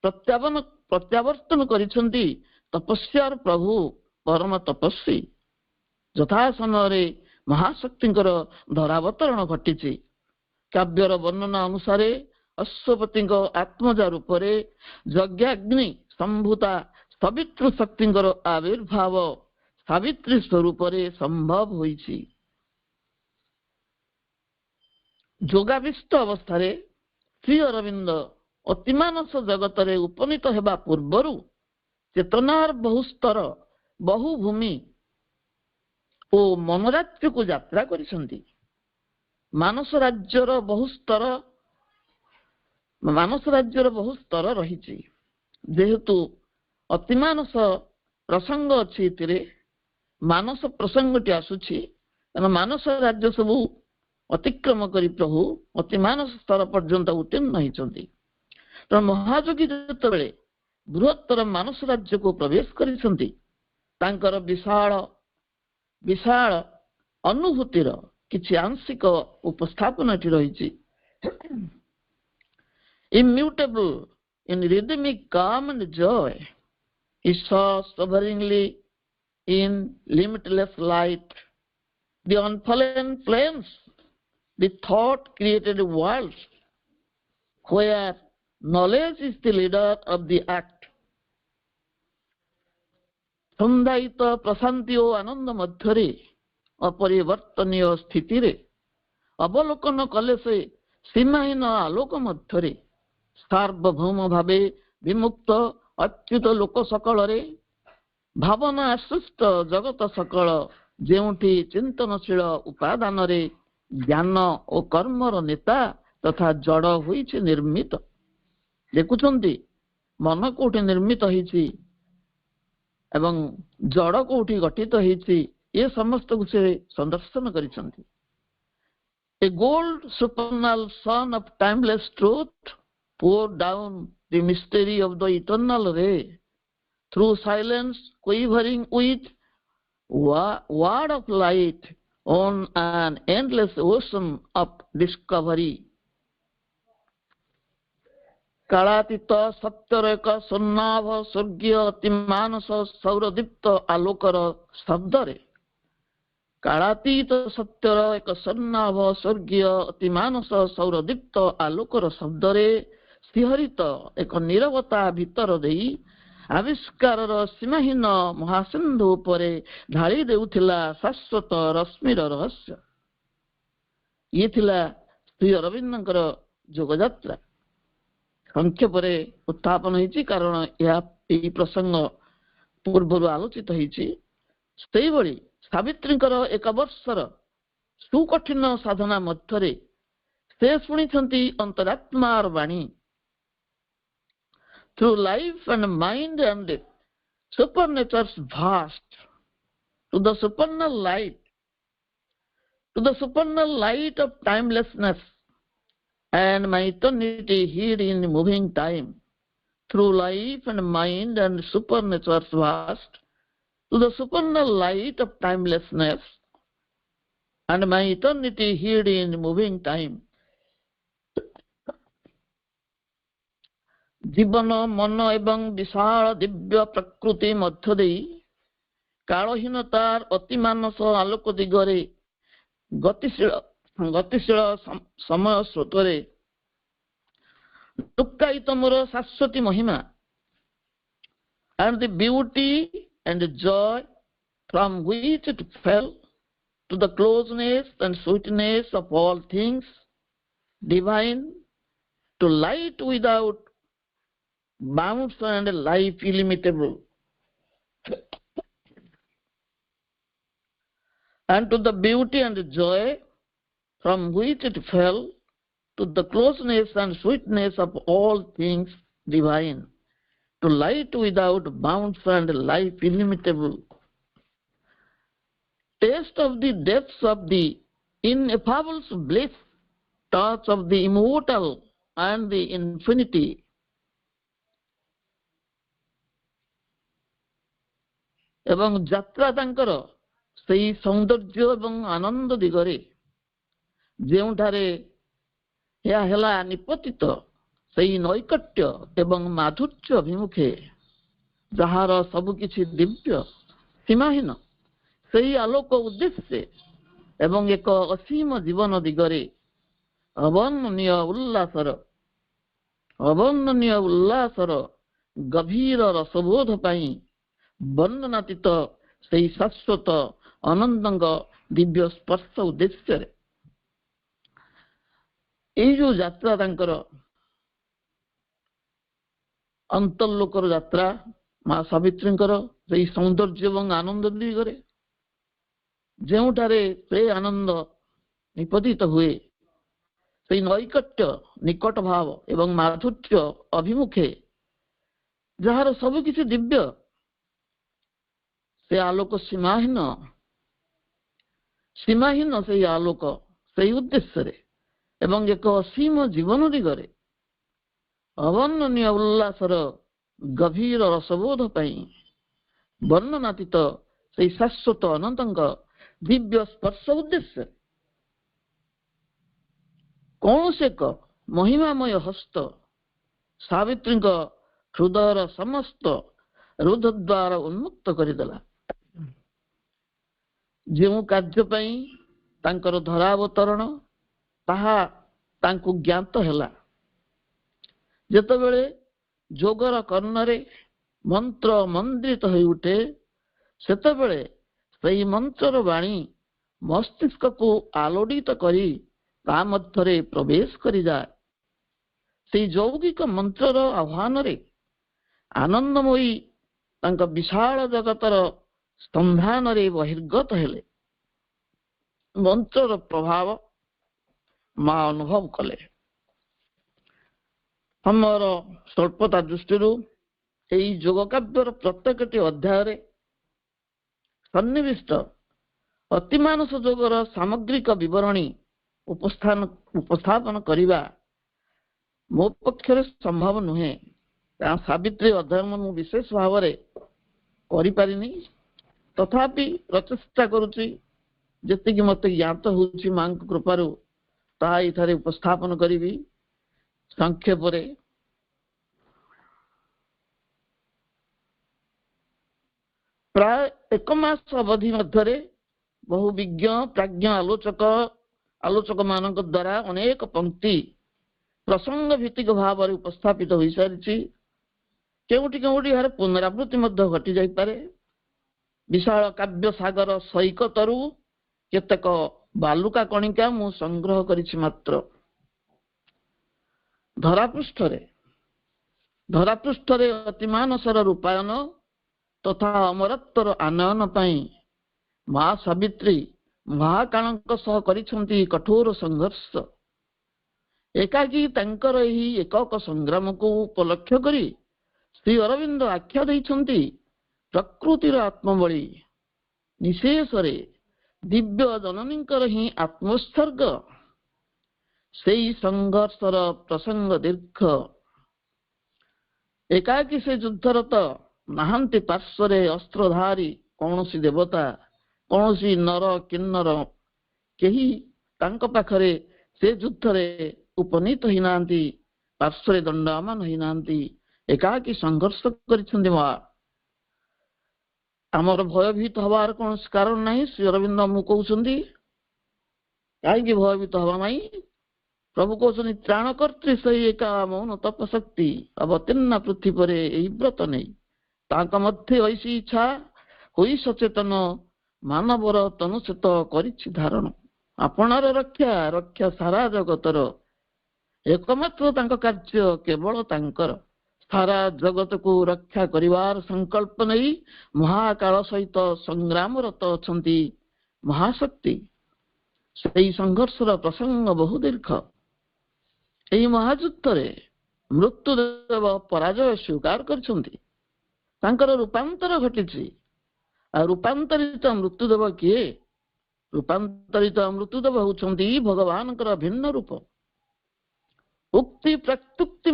ପ୍ରତ୍ୟାବର୍ତ୍ତନ କରିଛନ୍ତି ତପସ୍ୟାର ପ୍ରଭୁ ପରମ ତପସ୍ୱୀ। ଯଥା ସମୟରେ ମହାଶକ୍ତିଙ୍କର ଧରାବତରଣ ଘଟିଛି। କାବ୍ୟର ବର୍ଣ୍ଣନା ଅନୁସାରେ ଅଶ୍ୱପତିଙ୍କ ଆତ୍ମଜା ରୂପରେ ଯଜ୍ଞାଗ୍ନି ସମ୍ଭୂତା ସବିତୃ ଶକ୍ତିଙ୍କର ଆବିର୍ଭାବ ସାବିତ୍ରୀ ସ୍ୱରୂପରେ ସମ୍ଭବ ହୋଇଛି। ଯୋଗାବିଷ୍ଟ ଅବସ୍ଥାରେ ଶ୍ରୀ ଅରବିନ୍ଦ ଅତିମାନସ ଜଗତରେ ଉପନୀତ ହେବା ପୂର୍ବରୁ ଚେତନାର ବହୁ ସ୍ତର, ବହୁ ଭୂମି ଓ ମନରାଜ୍ୟକୁ ଯାତ୍ରା କରିଛନ୍ତି। ମାନସ ରାଜ୍ୟର ବହୁ ସ୍ତର ରହିଛି। ଯେହେତୁ ଅତିମାନସ ପ୍ରସଙ୍ଗ ଅଛି, ଏଥିରେ ମାନସ ପ୍ରସଙ୍ଗଟି ଆସୁଛି, କାରଣ ମାନସ ରାଜ୍ୟ ସବୁ ଅତିକ୍ରମ କରି ପ୍ରଭୁ ଅତିମାନସ ସ୍ତର ପର୍ଯ୍ୟନ୍ତ ଉତ୍ତୀର୍ଣ୍ଣ ହୋଇଛନ୍ତି। ତେଣୁ ମହାଯୋଗୀ ଯେତେବେଳେ ବୃହତ୍ତର ମାନସ ରାଜ୍ୟକୁ ପ୍ରବେଶ କରିଛନ୍ତି, ତାଙ୍କର ବିଶାଳ ଅନୁଭୂତିର କିଛି ଆଂଶିକ ଉପସ୍ଥାପନ ଏଠି ରହିଛି। Immutable in rhythmic calm and joy, He saw sovereignly in limitless light the unfallen flames, the thought created worlds where knowledge is the leader of the act. ସନ୍ଧାୟିତ Prashanti ଓ ଆନନ୍ଦ ମଧ୍ୟରେ ଅପରିବର୍ତ୍ତନୀୟ ସ୍ଥିତିରେ ଅବଲୋକନ କଲେ ସେ ସୀମାହୀନ ଆଲୋକ ମଧ୍ୟରେ ସାର୍ବଭୌମ ଭାବେ ବିମୁକ୍ତ ଅଚ୍ୟୁତ ଲୋକ ସକଳରେ ଭାବନା ସୃଷ୍ଟ ଜଗତ ସକଳ ଯେଉଁଠି ଚିନ୍ତନଶୀଳ ଉପାଦାନରେ ଜ୍ଞାନ ଓ କର୍ମର ନେତା ତଥା ଜଡ଼ ହୋଇଛି ନିର୍ମିତ। ଦେଖୁଛନ୍ତି ମନ କୋଉଠି ନିର୍ମିତ ହେଇଛି ଏବଂ ଜଡ଼ କୋଉଠି ଗଠିତ ହେଇଛି, ଏ ସମସ୍ତକୁ ସେ ସନ୍ଦର୍ଶନ କରିଛନ୍ତି। A gold supernal sun of timeless truth poured down the mystery of the eternal ray through silence quivering with word of light on an endless ocean of discovery. କାଳାତୀତ ସତ୍ୟର ଏକ ସ୍ୱର୍ଣ୍ଣାଭ ସ୍ୱର୍ଗୀୟ ଅତିମାନସ ସୌରଦୀପ୍ତ ଆଲୋକର ଶବ୍ଦରେ କାଳାତୀତ ସତ୍ୟର ଏକ ସ୍ୱର୍ଣ୍ଣାଭ ସ୍ୱର୍ଗୀୟ ଅତିମାନସ ସୌରଦୀପ୍ତ ଆଲୋକର ଶବ୍ଦରେ ଶିହରିତ ଏକ ନୀରବତା ଭିତର ଦେଇ ଆବିଷ୍କାରର ସୀମାହୀନ ମହାସିନ୍ଧୁ ଉପରେ ଢାଳି ଦେଉଥିଲା ଶାଶ୍ୱତ ରଶ୍ମିର ରହସ୍ୟ। ଇଏ ଥିଲା ଶ୍ରୀ ଅରବିନ୍ଦଙ୍କର ଯୋଗଯାତ୍ରା। ସଂକ୍ଷେପରେ ଉତ୍ଥାପନ ହେଇଛି କାରଣ ଏହି ପ୍ରସଙ୍ଗ ପୂର୍ବରୁ ଆଲୋଚିତ ହେଇଛି। ସେହିଭଳି ସାବିତ୍ରୀଙ୍କର 1 ବର୍ଷର ସୁକଠିନ ସାଧନା ମଧ୍ୟରେ ସେ ଶୁଣିଛନ୍ତି ଅନ୍ତରାତ୍ମାର ବାଣୀ। Through life and mind and supernature's vast, to the supernal light of timelessness and my eternity hid in moving time. Through life and mind and supernature's vast, to the supernal light of timelessness and my eternity hid in moving time. ଜୀବନ ମନ ଏବଂ ବିଶାଳ ଦିବ୍ୟ ପ୍ରକୃତି ମଧ୍ୟ ଦେଇ କାଳହୀନତାର ଅତିମାନସ ଆଲୋକ ଦିଗରେ ଗତିଶୀଳ ସମୟ ସ୍ରୋତରେ ଲୁକ୍କାୟିତ ମୋର ଶାଶ୍ୱତୀ ମହିମା and the beauty and the joy from which it fell to the closeness and sweetness of all things divine, to light without bounds and life illimitable, and to the beauty and the joy from which it fell to the closeness and sweetness of all things divine, to light without bounds and life illimitable. Taste of the depths of the ineffable bliss, touch of the immortal and the infinity. ଏବଂ ଯାତ୍ରା ତାଙ୍କର ସେହି ସୌନ୍ଦର୍ଯ୍ୟ ଏବଂ ଆନନ୍ଦ ଦିଗରେ ଯେଉଁଠାରେ ଏହା ହେଲା ନିପତିତ ସେହି ନୈକଟ୍ୟ ଏବଂ ମାଧୁର୍ଯ୍ୟ ଅଭିମୁଖେ ଯାହାର ସବୁକିଛି ଦିବ୍ୟ ସୀମାହୀନ ସେହି ଆଲୋକ ଉଦ୍ଦେଶ୍ୟ ଏବଂ ଏକ ଅସୀମ ଜୀବନ ଦିଗରେ ଅବର୍ଣ୍ଣନୀୟ ଉଲ୍ଲାସର ଗଭୀର ରସବୋଧ ପାଇଁ ବର୍ଣ୍ଣନାତୀତ ସେହି ଶାଶ୍ୱତ ଅନନ୍ତଙ୍କ ଦିବ୍ୟ ସ୍ପର୍ଶ ଉଦ୍ଦେଶ୍ୟରେ ଏଇ ଯୋଉ ଯାତ୍ରା ତାଙ୍କର ଅନ୍ତର୍ଲୋକର ଯାତ୍ରା ମା ସାବିତ୍ରୀଙ୍କର ସେଇ ସୌନ୍ଦର୍ଯ୍ୟ ଏବଂ ଆନନ୍ଦ ଦିଗରେ ଯେଉଁଠାରେ ସେ ଆନନ୍ଦ ନିପତିତ ହୁଏ ସେଇ ନୈକଟ୍ୟ ନିକଟ ଭାବ ଏବଂ ମାଧୁର୍ଯ୍ୟ ଅଭିମୁଖେ ଯାହାର ସବୁକିଛି ଦିବ୍ୟ ସେ ଆଲୋକ ସୀମାହୀନ ସେଇ ଆଲୋକ ସେଇ ଉଦ୍ଦେଶ୍ୟରେ ଏବଂ ଏକ ଅସୀମ ଜୀବନ ଦିଗରେ ଅବର୍ଣ୍ଣନୀୟ ଉଲ୍ଲାସର ଗଭୀର ରସବୋଧ ପାଇଁ ବର୍ଣ୍ଣନାତୀତ ସେଇ ଶାଶ୍ୱତ ଅନନ୍ତଙ୍କ ଦିବ୍ୟ ସ୍ପର୍ଶ ଉଦ୍ଦେଶ୍ୟରେ କୌଣସି ଏକ ମହିମାମୟ ହସ୍ତ ସାବିତ୍ରୀଙ୍କ ହୃଦୟର ସମସ୍ତ ରୁଦ୍ଧ ଦ୍ୱାର ଉନ୍ମୁକ୍ତ କରିଦେଲା। ଯେଉଁ କାର୍ଯ୍ୟ ପାଇଁ ତାଙ୍କର ଧରାବତରଣ ତାହା ତାଙ୍କୁ ଜ୍ଞାତ ହେଲା। ଯେତେବେଳେ ଯୋଗର କର୍ଣ୍ଣରେ ମନ୍ତ୍ର ମନ୍ଦିତ ହୋଇ ଉଠେ, ସେତେବେଳେ ସେହି ମନ୍ତ୍ରର ବାଣୀ ମସ୍ତିଷ୍କକୁ ଆଲୋଡ଼ିତ କରି ତା ମଧ୍ୟରେ ପ୍ରବେଶ କରିଯାଏ। ସେହି ଯୌଗିକ ମନ୍ତ୍ରର ଆହ୍ୱାନରେ ଆନନ୍ଦମୟୀ ତାଙ୍କ ବିଶାଳ ଜଗତର ସ୍ତମ୍ଭାନରେ ବହିର୍ଗତ ହେଲେ। ମନ୍ତ୍ରର ପ୍ରଭାବ ମା ଅନୁଭବ କଲେ। ଆମର ସ୍ୱଳ୍ପତା ଦୃଷ୍ଟିରୁ ଏହି ଯୋଗ କାବ୍ୟର ପ୍ରତ୍ୟେକଟି ଅଧ୍ୟାୟରେ ସନ୍ନିବିଷ୍ଟ ଅତିମାନସ ଯୋଗର ସାମଗ୍ରିକ ବିବରଣୀ ଉପସ୍ଥାପନ କରିବା ମୋ ପକ୍ଷରେ ସମ୍ଭବ ନୁହେଁ। କାରଣ ସାବିତ୍ରୀ ଅଧ୍ୟୟନ ମୁଁ ବିଶେଷ ଭାବରେ କରିପାରିନି। ତଥାପି ପ୍ରଚେଷ୍ଟା କରୁଛି, ଯେତିକି ମୋତେ ଜ୍ଞାତ ହେଉଛି ମାଙ୍କ କୃପାରୁ ତାହା ଏଠାରେ ଉପସ୍ଥାପନ କରିବି। ସଂକ୍ଷେପରେ ପ୍ରାୟ 1 ମାସ ଅବଧି ମଧ୍ୟରେ ବହୁ ବିଜ୍ଞ ପ୍ରାଜ୍ଞ ଆଲୋଚକମାନଙ୍କ ଦ୍ୱାରା ଅନେକ ପଙ୍କ୍ତି ପ୍ରସଙ୍ଗ ଭିତ୍ତିକ ଭାବରେ ଉପସ୍ଥାପିତ ହୋଇସାରିଛି। କେଉଁଠି କେଉଁଠି ଏହାର ପୁନରାବୃତ୍ତି ମଧ୍ୟ ଘଟି ଯାଇପାରେ। ବିଶାଳ କାବ୍ୟ ସାଗର ସୈକତରୁ କେତେକ ବାଲୁକା କଣିକା ମୁଁ ସଂଗ୍ରହ କରିଛି ମାତ୍ର। ଧରାପୃଷ୍ଠରେ ଅତିମାନସର ରୂପାୟନ ତଥା ଅମରତ୍ୱର ଆନୟନ ପାଇଁ ମା ସାବିତ୍ରୀ ମହାକାଳଙ୍କ ସହ କରିଛନ୍ତି କଠୋର ସଂଘର୍ଷ। ଏକାକୀ ତାଙ୍କର ଏହି ଏକକ ସଂଗ୍ରାମକୁ ଉପଲକ୍ଷ୍ୟ କରି ଶ୍ରୀ ଅରବିନ୍ଦ ଆଖ୍ୟା ଦେଇଛନ୍ତି ପ୍ରକୃତିର ଆତ୍ମବଳୀ। ନିଶେଷରେ ଦିବ୍ୟ ଜନନୀଙ୍କର ହିଁ ଆତ୍ମୋତ୍ସର୍ଗ। ସେହି ସଂଘର୍ଷର ପ୍ରସଙ୍ଗ ଦୀର୍ଘ। ଏକାକୀ ସେ ଯୁଦ୍ଧରତ, ନାହାନ୍ତି ପାର୍ଶ୍ୱରେ ଅସ୍ତ୍ରଧାରୀ କୌଣସି ଦେବତା, କୌଣସି ନର କିନ୍ନର। କେହି ତାଙ୍କ ପାଖରେ ସେ ଯୁଦ୍ଧରେ ଉପନୀତ ହୋଇନାହାନ୍ତି, ପାର୍ଶ୍ୱରେ ଦଣ୍ଡାୟମାନ ହୋଇନାହାନ୍ତି। ଏକାକୀ ସଂଘର୍ଷ କରିଛନ୍ତି ମା। ଆମର ଭୟଭୀତ ହବାର କୌଣସି କାରଣ ନାହିଁ। ଶ୍ରୀ ଅରବିନ୍ଦ ଆମକୁ କହୁଛନ୍ତି କାହିଁକି ଭୟଭୀତ ହବା ନାହିଁ। ପ୍ରଭୁ କହୁଛନ୍ତି ତ୍ରାଣକର୍ତ୍ରୀ ସେହି ଏକା ମୌନ ତପଶକ୍ତି ଅବତୀର୍ଣ୍ଣ ପୃଥ୍ୱୀ ପରେ ଏହି ବ୍ରତ ନେଇ। ତାଙ୍କ ମଧ୍ୟରେ ଐଶୀ ଇଚ୍ଛା ହୋଇ ସଚେତନ ମାନବର ତନୁସେତ କରିଛି ଧାରଣ। ଆପଣାର ରକ୍ଷା ସାରା ଜଗତର। ଏକମାତ୍ର ତାଙ୍କ କାର୍ଯ୍ୟ କେବଳ ତାଙ୍କର। ସାରା ଜଗତକୁ ରକ୍ଷା କରିବାର ସଂକଳ୍ପ ନେଇ ମହାକାଳ ସହିତ ସଂଗ୍ରାମରତ ଅଛନ୍ତି ମହାଶକ୍ତି। ସେହି ସଂଘର୍ଷର ପ୍ରସଙ୍ଗ ବହୁ ଦୀର୍ଘ। ଏହି ମହାଯୁଦ୍ଧରେ ମୃତ୍ୟୁଦେବ ପରାଜୟ ସ୍ୱୀକାର କରିଛନ୍ତି। ତାଙ୍କର ରୂପାନ୍ତର ଘଟିଛି। ଆଉ ରୂପାନ୍ତରିତ ମୃତ୍ୟୁଦେବ କିଏ? ରୂପାନ୍ତରିତ ମୃତ୍ୟୁଦେବ ହେଉଛନ୍ତି ଭଗବାନଙ୍କର ଭିନ୍ନ ରୂପ। ଉକ୍ତି ପ୍ରତ୍ୟୁକ୍ତି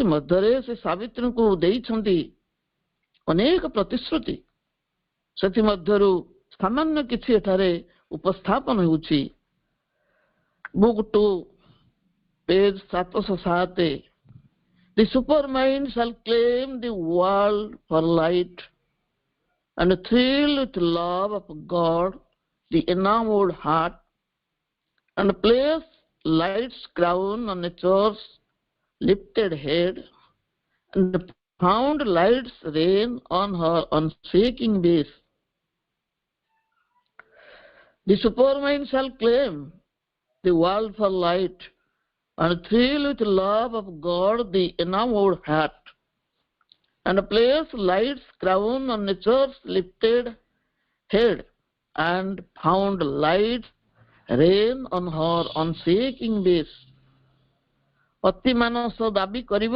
ମଧ୍ୟରେ ସେ ସାବିତ୍ରୀଙ୍କୁ ଦେଇଛନ୍ତି ଅନେକ ପ୍ରତିଶ୍ରୁତି। ସେଥିମଧ୍ୟରୁ ସାମାନ୍ୟ କିଛି ଏଠାରେ ଉପସ୍ଥାପନ ହେଉଛି। Book 2 page 707। The supermind shall claim the world for light and thrill with love of God, the enamored heart, and place light's crown on nature's lifted head, and found light's rain on her unshaking base. The supermind shall claim the world for light and thrill with love of God, the enamored heart, and place light's crown on nature's lifted head, and found light's rain on her unshaking base. ଅତି ମାନସ ଦାବି କରିବ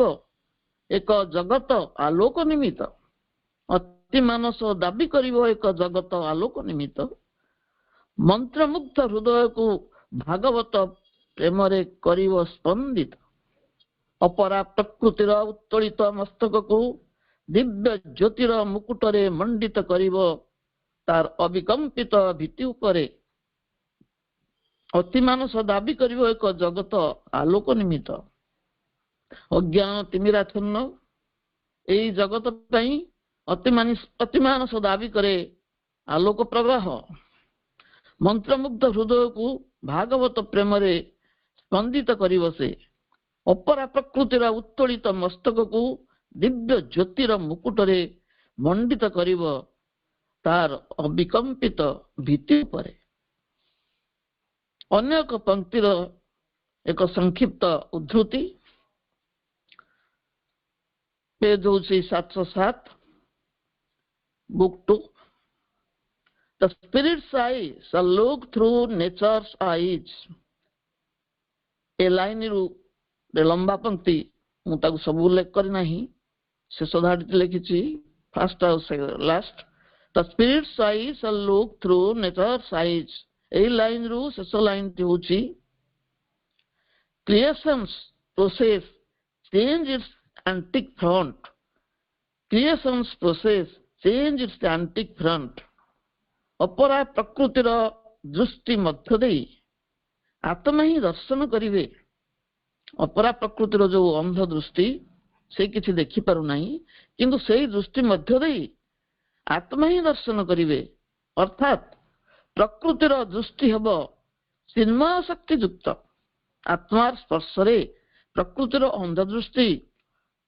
ଏକ ଜଗତ ଆଲୋକ ନିମିତ୍ତ। ଅତି ମାନସ ଦାବି କରିବ ଏକ ଜଗତ ଆଲୋକ ନିମିତ୍ତ। ମନ୍ତ୍ରମୁଗ୍ଧ ହୃଦୟକୁ ଭାଗବତ ପ୍ରେମରେ କରିବ ସ୍ପନ୍ଦିତ। ଅପରା ପ୍ରକୃତିର ଉତ୍ତୋଳିତ ମସ୍ତକକୁ ଦିବ୍ୟ ଜ୍ୟୋତିର ମୁକୁଟରେ ମଣ୍ଡିତ କରିବ ତାର ଅବିକମ୍ପିତ ଭିତ୍ତି ଉପରେ। ଅତିମାନସ ଦାବି କରିବ ଏକ ଜଗତ ଆଲୋକ ନିମିତ୍ତ। ଅଜ୍ଞାନ ତିମିରାଚ୍ଛନ୍ନ এই জগତ ପାଇଁ ଅତିମାନସ ଦାବି କରେ ଆଲୋକ ପ୍ରବାହ। ମନ୍ତ୍ରମୁଗ୍ଧ ହୃଦୟକୁ ଭାଗବତ ପ୍ରେମରେ ସ୍ପନ୍ଦିତ କରିବ ସେ। ଅପରା ପ୍ରକୃତିର ଉତ୍ତୋଳିତ ମସ୍ତକକୁ ଦିବ୍ୟ ଜ୍ୟୋତିର ମୁକୁଟରେ ମଣ୍ଡିତ କରିବ ତାର ଅବିକମ୍ପିତ ଭିତ୍ତି ଉପରେ। ଅନ୍ୟ ଏକ ପଂକ୍ତିର ଏକ ସଂକ୍ଷିପ୍ତ ଉଦ୍ଧୃତି, ପେଜ ହେଉଛି 707, book 2। The spirit's eye shall look through nature's eyes। ଏ ଲାଇନରୁ ଲମ୍ବା ପଂକ୍ତି, ମୁଁ ତାକୁ ସବୁ ଉଲ୍ଲେଖ କରିନାହିଁ, ଶେଷ ଧାଡ଼ିଟି ଲେଖିଛି ଫାଷ୍ଟ ଆଉ last. The spirit's eye shall look through nature's eyes। এই ଲାଇନରୁ ଶେଷ ଲାଇନଟି ହେଉଛି creation's process change its antique front। creation's process change its antique front। Opera ପ୍ରକୃତିର ଦୃଷ୍ଟି ମଧ୍ୟ ଦେଇ ଆତ୍ମା ହିଁ ଦର୍ଶନ କରିବେ। ଅପରା ପ୍ରକୃତିର ଯୋଉ ଅନ୍ଧ ଦୃଷ୍ଟି, ସେ କିଛି ଦେଖିପାରୁନାହିଁ, କିନ୍ତୁ ସେଇ ଦୃଷ୍ଟି ମଧ୍ୟ ଦେଇ ଆତ୍ମା ହିଁ ଦର୍ଶନ କରିବେ। ଅର୍ଥାତ୍ ପ୍ରକୃତିର ଦୃଷ୍ଟି ହେବ ଚିନ୍ମୟ ଶକ୍ତି ଯୁକ୍ତ। ଆତ୍ମାର ସ୍ପର୍ଶରେ ପ୍ରକୃତିର ଅନ୍ଧ ଦୃଷ୍ଟି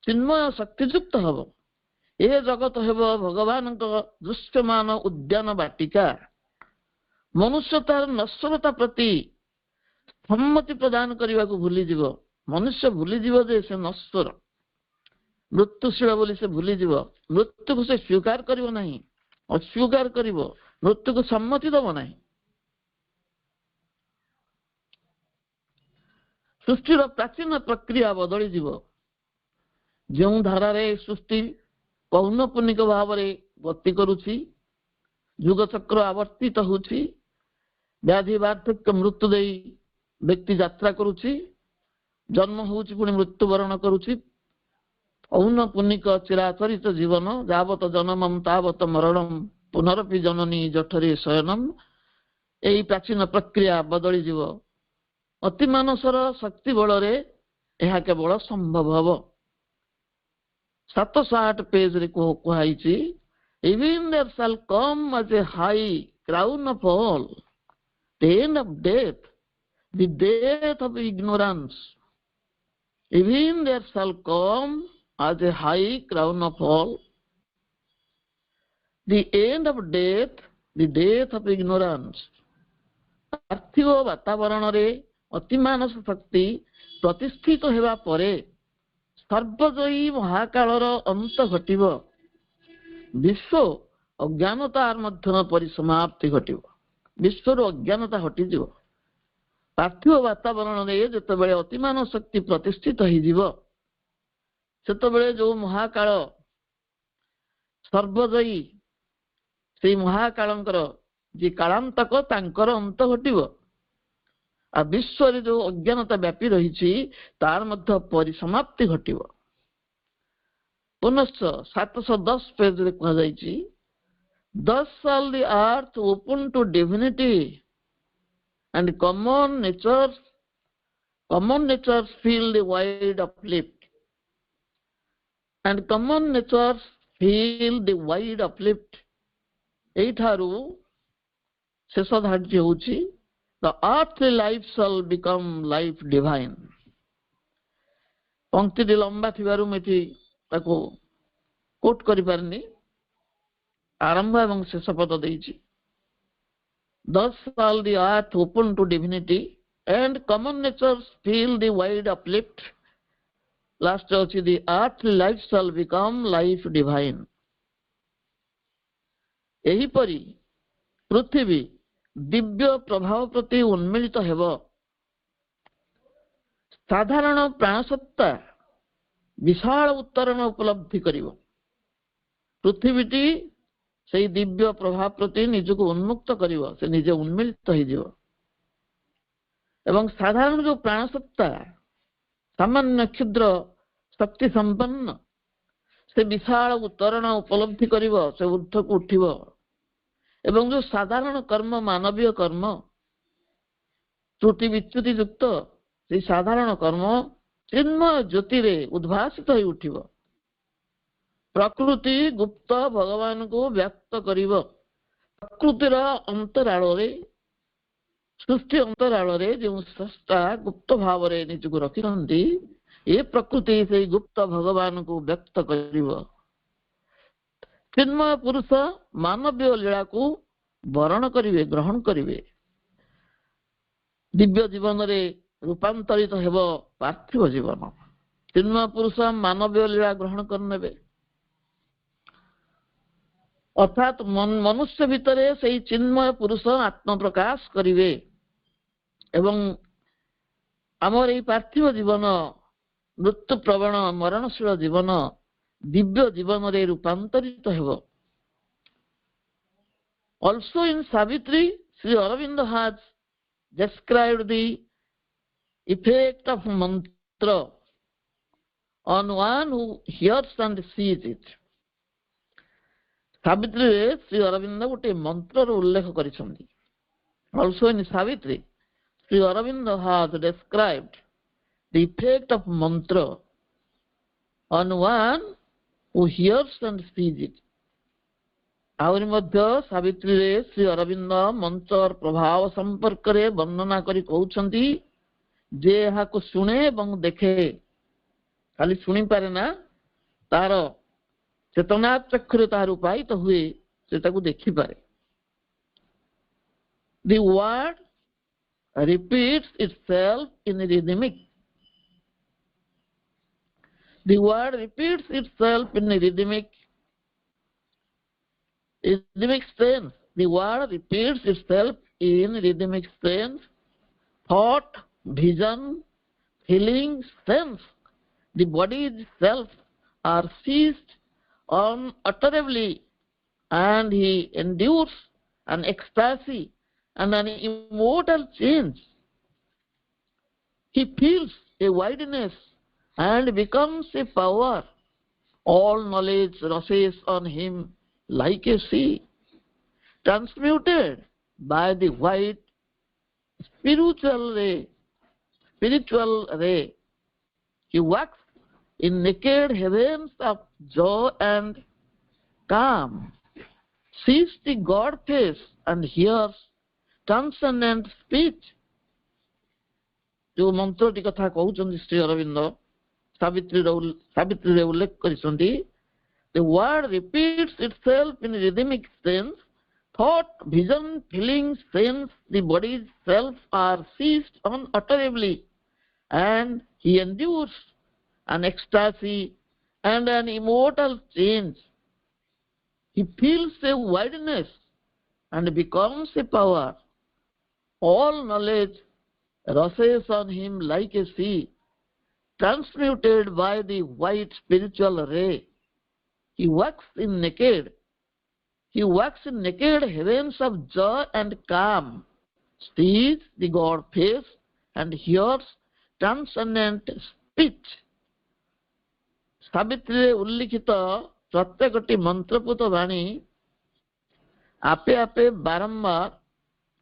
ଚିନ୍ମୟ ଶକ୍ତିଯୁକ୍ତ ହେବ। ଏ ଜଗତ ହେବ ଭଗବାନଙ୍କ ଦୃଶ୍ୟମାନ ଉଦ୍ୟାନ ବାଟିକା। ମନୁଷ୍ୟ ତାର ନଶ୍ୱରତା ପ୍ରତି ସମ୍ମତି ପ୍ରଦାନ କରିବାକୁ ଭୁଲିଯିବ। ମନୁଷ୍ୟ ଭୁଲିଯିବ ଯେ ସେ ନଶ୍ୱର, ମୃତ୍ୟୁଶୀଳ ବୋଲି ସେ ଭୁଲିଯିବ। ମୃତ୍ୟୁକୁ ସେ ସ୍ୱୀକାର କରିବ ନାହିଁ, ଅସ୍ୱୀକାର କରିବ, ମୃତ୍ୟୁକୁ ସମ୍ମତି ଦେବ ନାହିଁ। ସୃଷ୍ଟିର ପ୍ରାଚୀନ ପ୍ରକ୍ରିୟା ବଦଳିଯିବ। ଯେଉଁ ଧାରାରେ ସୃଷ୍ଟି ପୌନଃପୁନିକ ଭାବରେ ଗତି କରୁଛି, ଯୁଗଚକ୍ର ଆବର୍ତ୍ତିତ ହେଉଛି, ବ୍ୟାଧି ବାର୍ଦ୍ଧକ୍ୟ ମୃତ୍ୟୁ ଦେଇ ବ୍ୟକ୍ତି ଯାତ୍ରା କରୁଛି, ଜନ୍ମ ହେଉଛି ପୁଣି ମୃତ୍ୟୁବରଣ କରୁଛି। ପୌନଃପୁନିକ ଚିରାଚରିତ ଜୀବନ, ଯାବତ ଜନମମ୍ ତାବତ ମରଣମ୍ ପୁନରପି ଜନନୀ ଜଠରେ ଶୟନମ୍। ଏହି ପ୍ରାଚୀନ ପ୍ରକ୍ରିୟା ବଦଳିଯିବ। ଅତିମାନସର ଶକ୍ତି ବଳରେ ଏହା କେବଳ ସମ୍ଭବ ହେବ। 708 ପେଜରେ କୁହାଯାଇଛି, even there shall come as a high crown of all the end of death, the death of ignorance। even there shall come as a high crown of all the end of death, the death of ignorance। ପାର୍ଥିବ ବାତାବରଣରେ ଅତିମାନସ ଶକ୍ତି ପ୍ରତିଷ୍ଠିତ ହେବା ପରେ ସର୍ବଜୟୀ ମହାକାଳର ଅନ୍ତ ଘଟିବ। ବିଶ୍ୱ ଅଜ୍ଞାନତାର ମଧ୍ୟ ପରିସମାପ୍ତି ଘଟିବ। ବିଶ୍ୱରୁ ଅଜ୍ଞାନତା ହଟିଯିବ। ପାର୍ଥିବ ବାତାବରଣରେ ଯେତେବେଳେ ଅତିମାନ ଶକ୍ତି ପ୍ରତିଷ୍ଠିତ ହେଇଯିବ, ସେତେବେଳେ ଯୋଉ ମହାକାଳ ସର୍ବଜୟୀ, ସେଇ ମହାକାଳଙ୍କର ଯେ କାଳାନ୍ତକ, ତାଙ୍କର ଅନ୍ତ ଘଟିବ। ଆଉ ବିଶ୍ୱରେ ଯୋଉ ଅଜ୍ଞାନତା ବ୍ୟାପୀ ରହିଛି, ତାର ମଧ୍ୟ ପରିସମାପ୍ତି ଘଟିବ। ପୁନଶ୍ଚ 710 ପେଜରେ କୁହାଯାଇଛି, thus shall the earth open to divinity and common natures feel the wide uplift। and common natures feel the wide uplift। ଏଇଠାରୁ ଶେଷ ଧାର୍ଯ୍ୟ ହେଉଛି, the earthly life shall become life divine। ପଂକ୍ତିଟି ଲମ୍ବା ଥିବାରୁ ମୁଁ ଏଠି ତାକୁ କୋଟ୍ କରିପାରିନି, ଆରମ୍ଭ ଏବଂ ଶେଷ ପଦ ଦେଇଛି। thus shall the earth open to divinity and common natures feel the wide uplift। Last ଅଛି, the earthly life shall become life divine। ଏହିପରି ପୃଥିବୀ ଦିବ୍ୟ ପ୍ରଭାବ ପ୍ରତି ଉନ୍ମିଳିତ ହେବ। ସାଧାରଣ ପ୍ରାଣସତ୍ତା ବିଶାଳ ଉତ୍ତରଣ ଉପଲବ୍ଧି କରିବ। ପୃଥିବୀଟି ସେଇ ଦିବ୍ୟ ପ୍ରଭାବ ପ୍ରତି ନିଜକୁ ଉନ୍ମୁକ୍ତ କରିବ, ସେ ନିଜେ ଉନ୍ମିଳିତ ହେଇଯିବ। ଏବଂ ସାଧାରଣ ଯୋଉ ପ୍ରାଣସତ୍ତା, ସାମାନ୍ୟ କ୍ଷୁଦ୍ର ଶକ୍ତି ସମ୍ପନ୍ନ, ସେ ବିଶାଳ ଉତ୍ତରଣ ଉପଲବ୍ଧି କରିବ, ସେ ଊର୍ଦ୍ଧ୍ୱକୁ ଉଠିବ। ଏବଂ ଯୋଉ ସାଧାରଣ କର୍ମ, ମାନବୀୟ କର୍ମ, ତ୍ରୁଟି ବିଚ୍ୟୁତି ଯୁକ୍ତ ସେଇ ସାଧାରଣ କର୍ମ ଚିନ୍ମୟ ଜ୍ୟୋତିରେ ଉଦ୍ଭାସିତ ହୋଇ ଉଠିବ। ପ୍ରକୃତି ଗୁପ୍ତ ଭଗବାନଙ୍କୁ ବ୍ୟକ୍ତ କରିବ। ପ୍ରକୃତିର ଅନ୍ତରାଳରେ, ସୃଷ୍ଟି ଅନ୍ତରାଳରେ ଯେଉଁ ସ୍ରଷ୍ଟା ଗୁପ୍ତ ଭାବରେ ନିଜକୁ ରଖିଛନ୍ତି, ଏ ପ୍ରକୃତି ସେଇ ଗୁପ୍ତ ଭଗବାନଙ୍କୁ ବ୍ୟକ୍ତ କରିବ। ଚିନ୍ମୟ ପୁରୁଷ ମାନବୀୟ ଲୀଳାକୁ ବରଣ କରିବେ, ଗ୍ରହଣ କରିବେ। ଦିବ୍ୟ ଜୀବନରେ ରୂପାନ୍ତରିତ ହେବ ପାର୍ଥିବ ଜୀବନ। ଚିନ୍ମୟ ପୁରୁଷ ମାନବୀୟ ଲୀଳା ଗ୍ରହଣ କରିନେବେ, ଅର୍ଥାତ୍ ମନୁଷ୍ୟ ଭିତରେ ସେଇ ଚିନ୍ମୟ ପୁରୁଷ ଆତ୍ମପ୍ରକାଶ କରିବେ ଏବଂ ଆମର ଏଇ ପାର୍ଥିବ ଜୀବନ, ମୃତ୍ୟୁ ପ୍ରବଣ ମରଣଶୀଳ ଜୀବନ ଦିବ୍ୟ ଜୀବନରେ ରୂପାନ୍ତରିତ ହେବ। Also in Savitri, Sri Aurobindo has described the effect of mantra on one who hears and sees it. ସାବିତ୍ରୀରେ Shri Arvind ଗୋଟେ ମନ୍ତ୍ରର ଉଲ୍ଲେଖ କରିଛନ୍ତି। Also in Savitri, Sri Aurobindo has described the effect of mantra on one who hears and sees it. ଆହୁରି ମଧ୍ୟ ସାବିତ୍ରୀରେ ଶ୍ରୀ ଅରବିନ୍ଦ ମନ୍ତ୍ରର ପ୍ରଭାବ ସମ୍ପର୍କରେ ବର୍ଣ୍ଣନା କରି କହୁଛନ୍ତି, ଯେ ଏହାକୁ ଶୁଣେ ଏବଂ ଦେଖେ, ଖାଲି ଶୁଣିପାରେ ନା, ତାର ଚେତନା ଚକ୍ଷୁରେ ତାହାର ରୂପାୟିତ ହୁଏ, ସେଟାକୁ ଦେଖିପାରେ। The word repeats itself in rhythmic. The word repeats itself in rhythmic strength. The word repeats itself in rhythmic strength. Thought, vision, feeling, sense, the body itself are seized unutterably, and he endures an ecstasy and an immortal change. He feels a wideness and becomes a power. All knowledge rushes on him like a sea, transmuted by the white spiritual ray. He walks in naked heavens of joy and calm, sees the God face and hears transcendent speech. जो मंत्रटी कथा कहउछन्ति श्री अरविंद सावित्रीरे उल्लेख करिसन्ति, the word repeats itself in rhythmic sense. Thought, vision, feeling, sense, the body itself are seized unutterably, and he endures an ecstasy and an immortal change. He feels a wideness and becomes a power. All knowledge rushes on him like a sea, transmuted by the white spiritual ray. He walks in naked heavens of joy and calm, sees the God face and hears transcendent speech. ସାବିତ୍ରୀରେ ଉଲ୍ଲିଖିତ ପ୍ରତ୍ୟେକଟି ମନ୍ତ୍ରପୁତ ବାଣୀ ଆପେ ଆପେ ବାରମ୍ବାର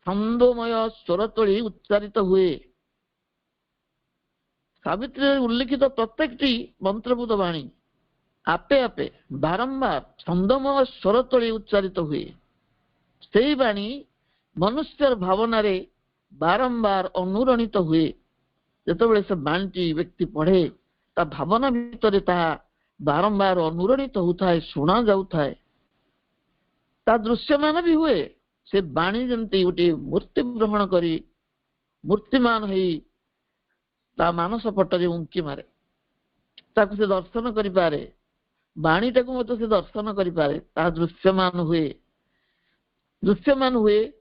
ଛନ୍ଦମୟ ସ୍ୱର ତୋଳି ଉଚ୍ଚାରିତ ହୁଏ। ସାବିତ୍ରୀରେ ଉଲ୍ଲିଖିତ ପ୍ରତ୍ୟେକଟି ମନ୍ତ୍ରପୁତ ବାଣୀ ଆପେ ଆପେ ବାରମ୍ବାର ଛନ୍ଦମୟ ସ୍ୱର ତୋଳି ଉଚ୍ଚାରିତ ହୁଏ। ସେହି ବାଣୀ ମନୁଷ୍ୟର ଭାବନାରେ ବାରମ୍ବାର ଅନୁରଣିତ ହୁଏ। ଯେତେବେଳେ ସେ ବାଣୀଟି ବ୍ୟକ୍ତି ପଢ଼େ, ତା ଭାବନା ଭିତରେ ତାହା ବାରମ୍ବାର ଅନୁରଣିତ ହେଉଥାଏ, ଶୁଣା ଯାଉଥାଏ, ତା ଦୃଶ୍ୟମାନ ବି ହୁଏ। ସେ ବାଣୀ ଯେମିତି ଗୋଟିଏ ମୂର୍ତ୍ତି ଗ୍ରହଣ କରି ମୂର୍ତ୍ତିମାନ ହେଇ ତା ମାନସ ପଟରେ ଉଙ୍କି ମାରେ, ତାକୁ ସେ ଦର୍ଶନ କରିପାରେ, ବାଣୀଟାକୁ ମଧ୍ୟ ସେ ଦର୍ଶନ କରିପାରେ, ତାହା ଦୃଶ୍ୟମାନ ହୁଏ।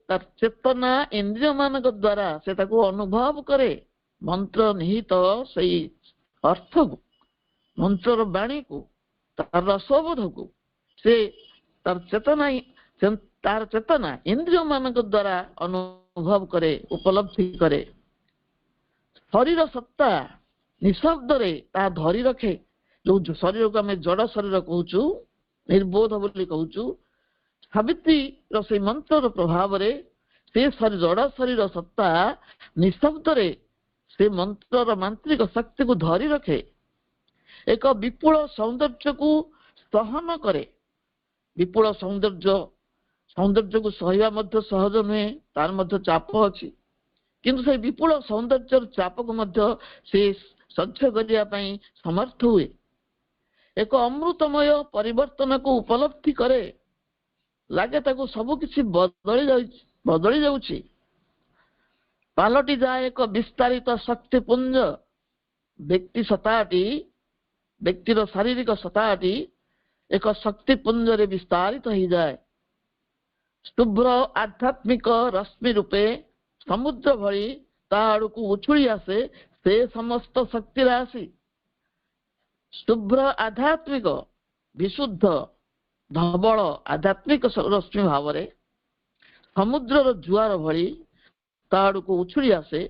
ତାର ଚେତନା ଇନ୍ଦ୍ରିୟ ମାନଙ୍କ ଦ୍ୱାରା ସେ ତାକୁ ଅନୁଭବ କରେ। ମନ୍ତ୍ର ନିହିତ ସେଇ ଅର୍ଥକୁ, ମନ୍ତ୍ରର ବାଣୀକୁ, ତାର ରସବୋଧକୁ ସେ ତାର ଚେତନା ଇନ୍ଦ୍ରିୟ ମାନଙ୍କ ଦ୍ୱାରା ଅନୁଭବ କରେ, ଉପଲବ୍ଧି କରେ। ଶରୀର ସତ୍ତା ନିଃଶବ୍ଦରେ ତାହା ଧରି ରଖେ। ଯୋଉ ଶରୀରକୁ ଆମେ ଜଡ଼ ଶରୀର କହୁଛୁ, ନିର୍ବୋଧ ବୋଲି କହୁଛୁ, ସାବିତ୍ରୀର ସେଇ ମନ୍ତ୍ରର ପ୍ରଭାବରେ ସେ ଜଡ଼ ଶରୀର ସତ୍ତା ନିଃଶବ୍ଦରେ ସେ ମନ୍ତ୍ରର ମାନ୍ତ୍ରିକ ଶକ୍ତିକୁ ଧରି ରଖେ। ଏକ ବିପୁଳ ସୌନ୍ଦର୍ଯ୍ୟକୁ ସହନ କରେ। ବିପୁଳ ସୌନ୍ଦର୍ଯ୍ୟକୁ ସହିବା ମଧ୍ୟ ସହଜ ନୁହେଁ, ତାର ମଧ୍ୟ ଚାପ ଅଛି। କିନ୍ତୁ ସେଇ ବିପୁଳ ସୌନ୍ଦର୍ଯ୍ୟର ଚାପକୁ ମଧ୍ୟ ସେ ସହ୍ୟ କରିବା ପାଇଁ ସମର୍ଥ ହୁଏ। ଏକ ଅମୃତମୟ ପରିବର୍ତ୍ତନକୁ ଉପଲବ୍ଧି କରେ। ଲାଗେ ତାକୁ ସବୁ କିଛି ବଦଳି ଯାଉଛି। ପାଲଟି ଯାଏ ଏକ ବିସ୍ତାରିତ ଶକ୍ତିପୁଞ୍ଜ। ବ୍ୟକ୍ତିର ଶାରୀରିକ ସତ୍ତାଟି ଏକ ଶକ୍ତିପୁଞ୍ଜରେ ବିସ୍ତାରିତ ହେଇଯାଏ। ଶୁଭ୍ର ଆଧ୍ୟାତ୍ମିକ ରଶ୍ମି ରୂପେ ସମୁଦ୍ର ଭଳି ତା ଆଡକୁ ଉଛୁଳି ଆସେ ସେ ସମସ୍ତ ଶକ୍ତି ରାଶି। ଶୁଭ୍ର ଆଧ୍ୟାତ୍ମିକ ବିଶୁଦ୍ଧ ଧବଳ ଆଧ୍ୟାତ୍ମିକ ରଶ୍ମି ଭାବରେ ସମୁଦ୍ରର ଜୁଆର ଭଳି ତା ଆଡକୁ ଉଛୁଳି ଆସେ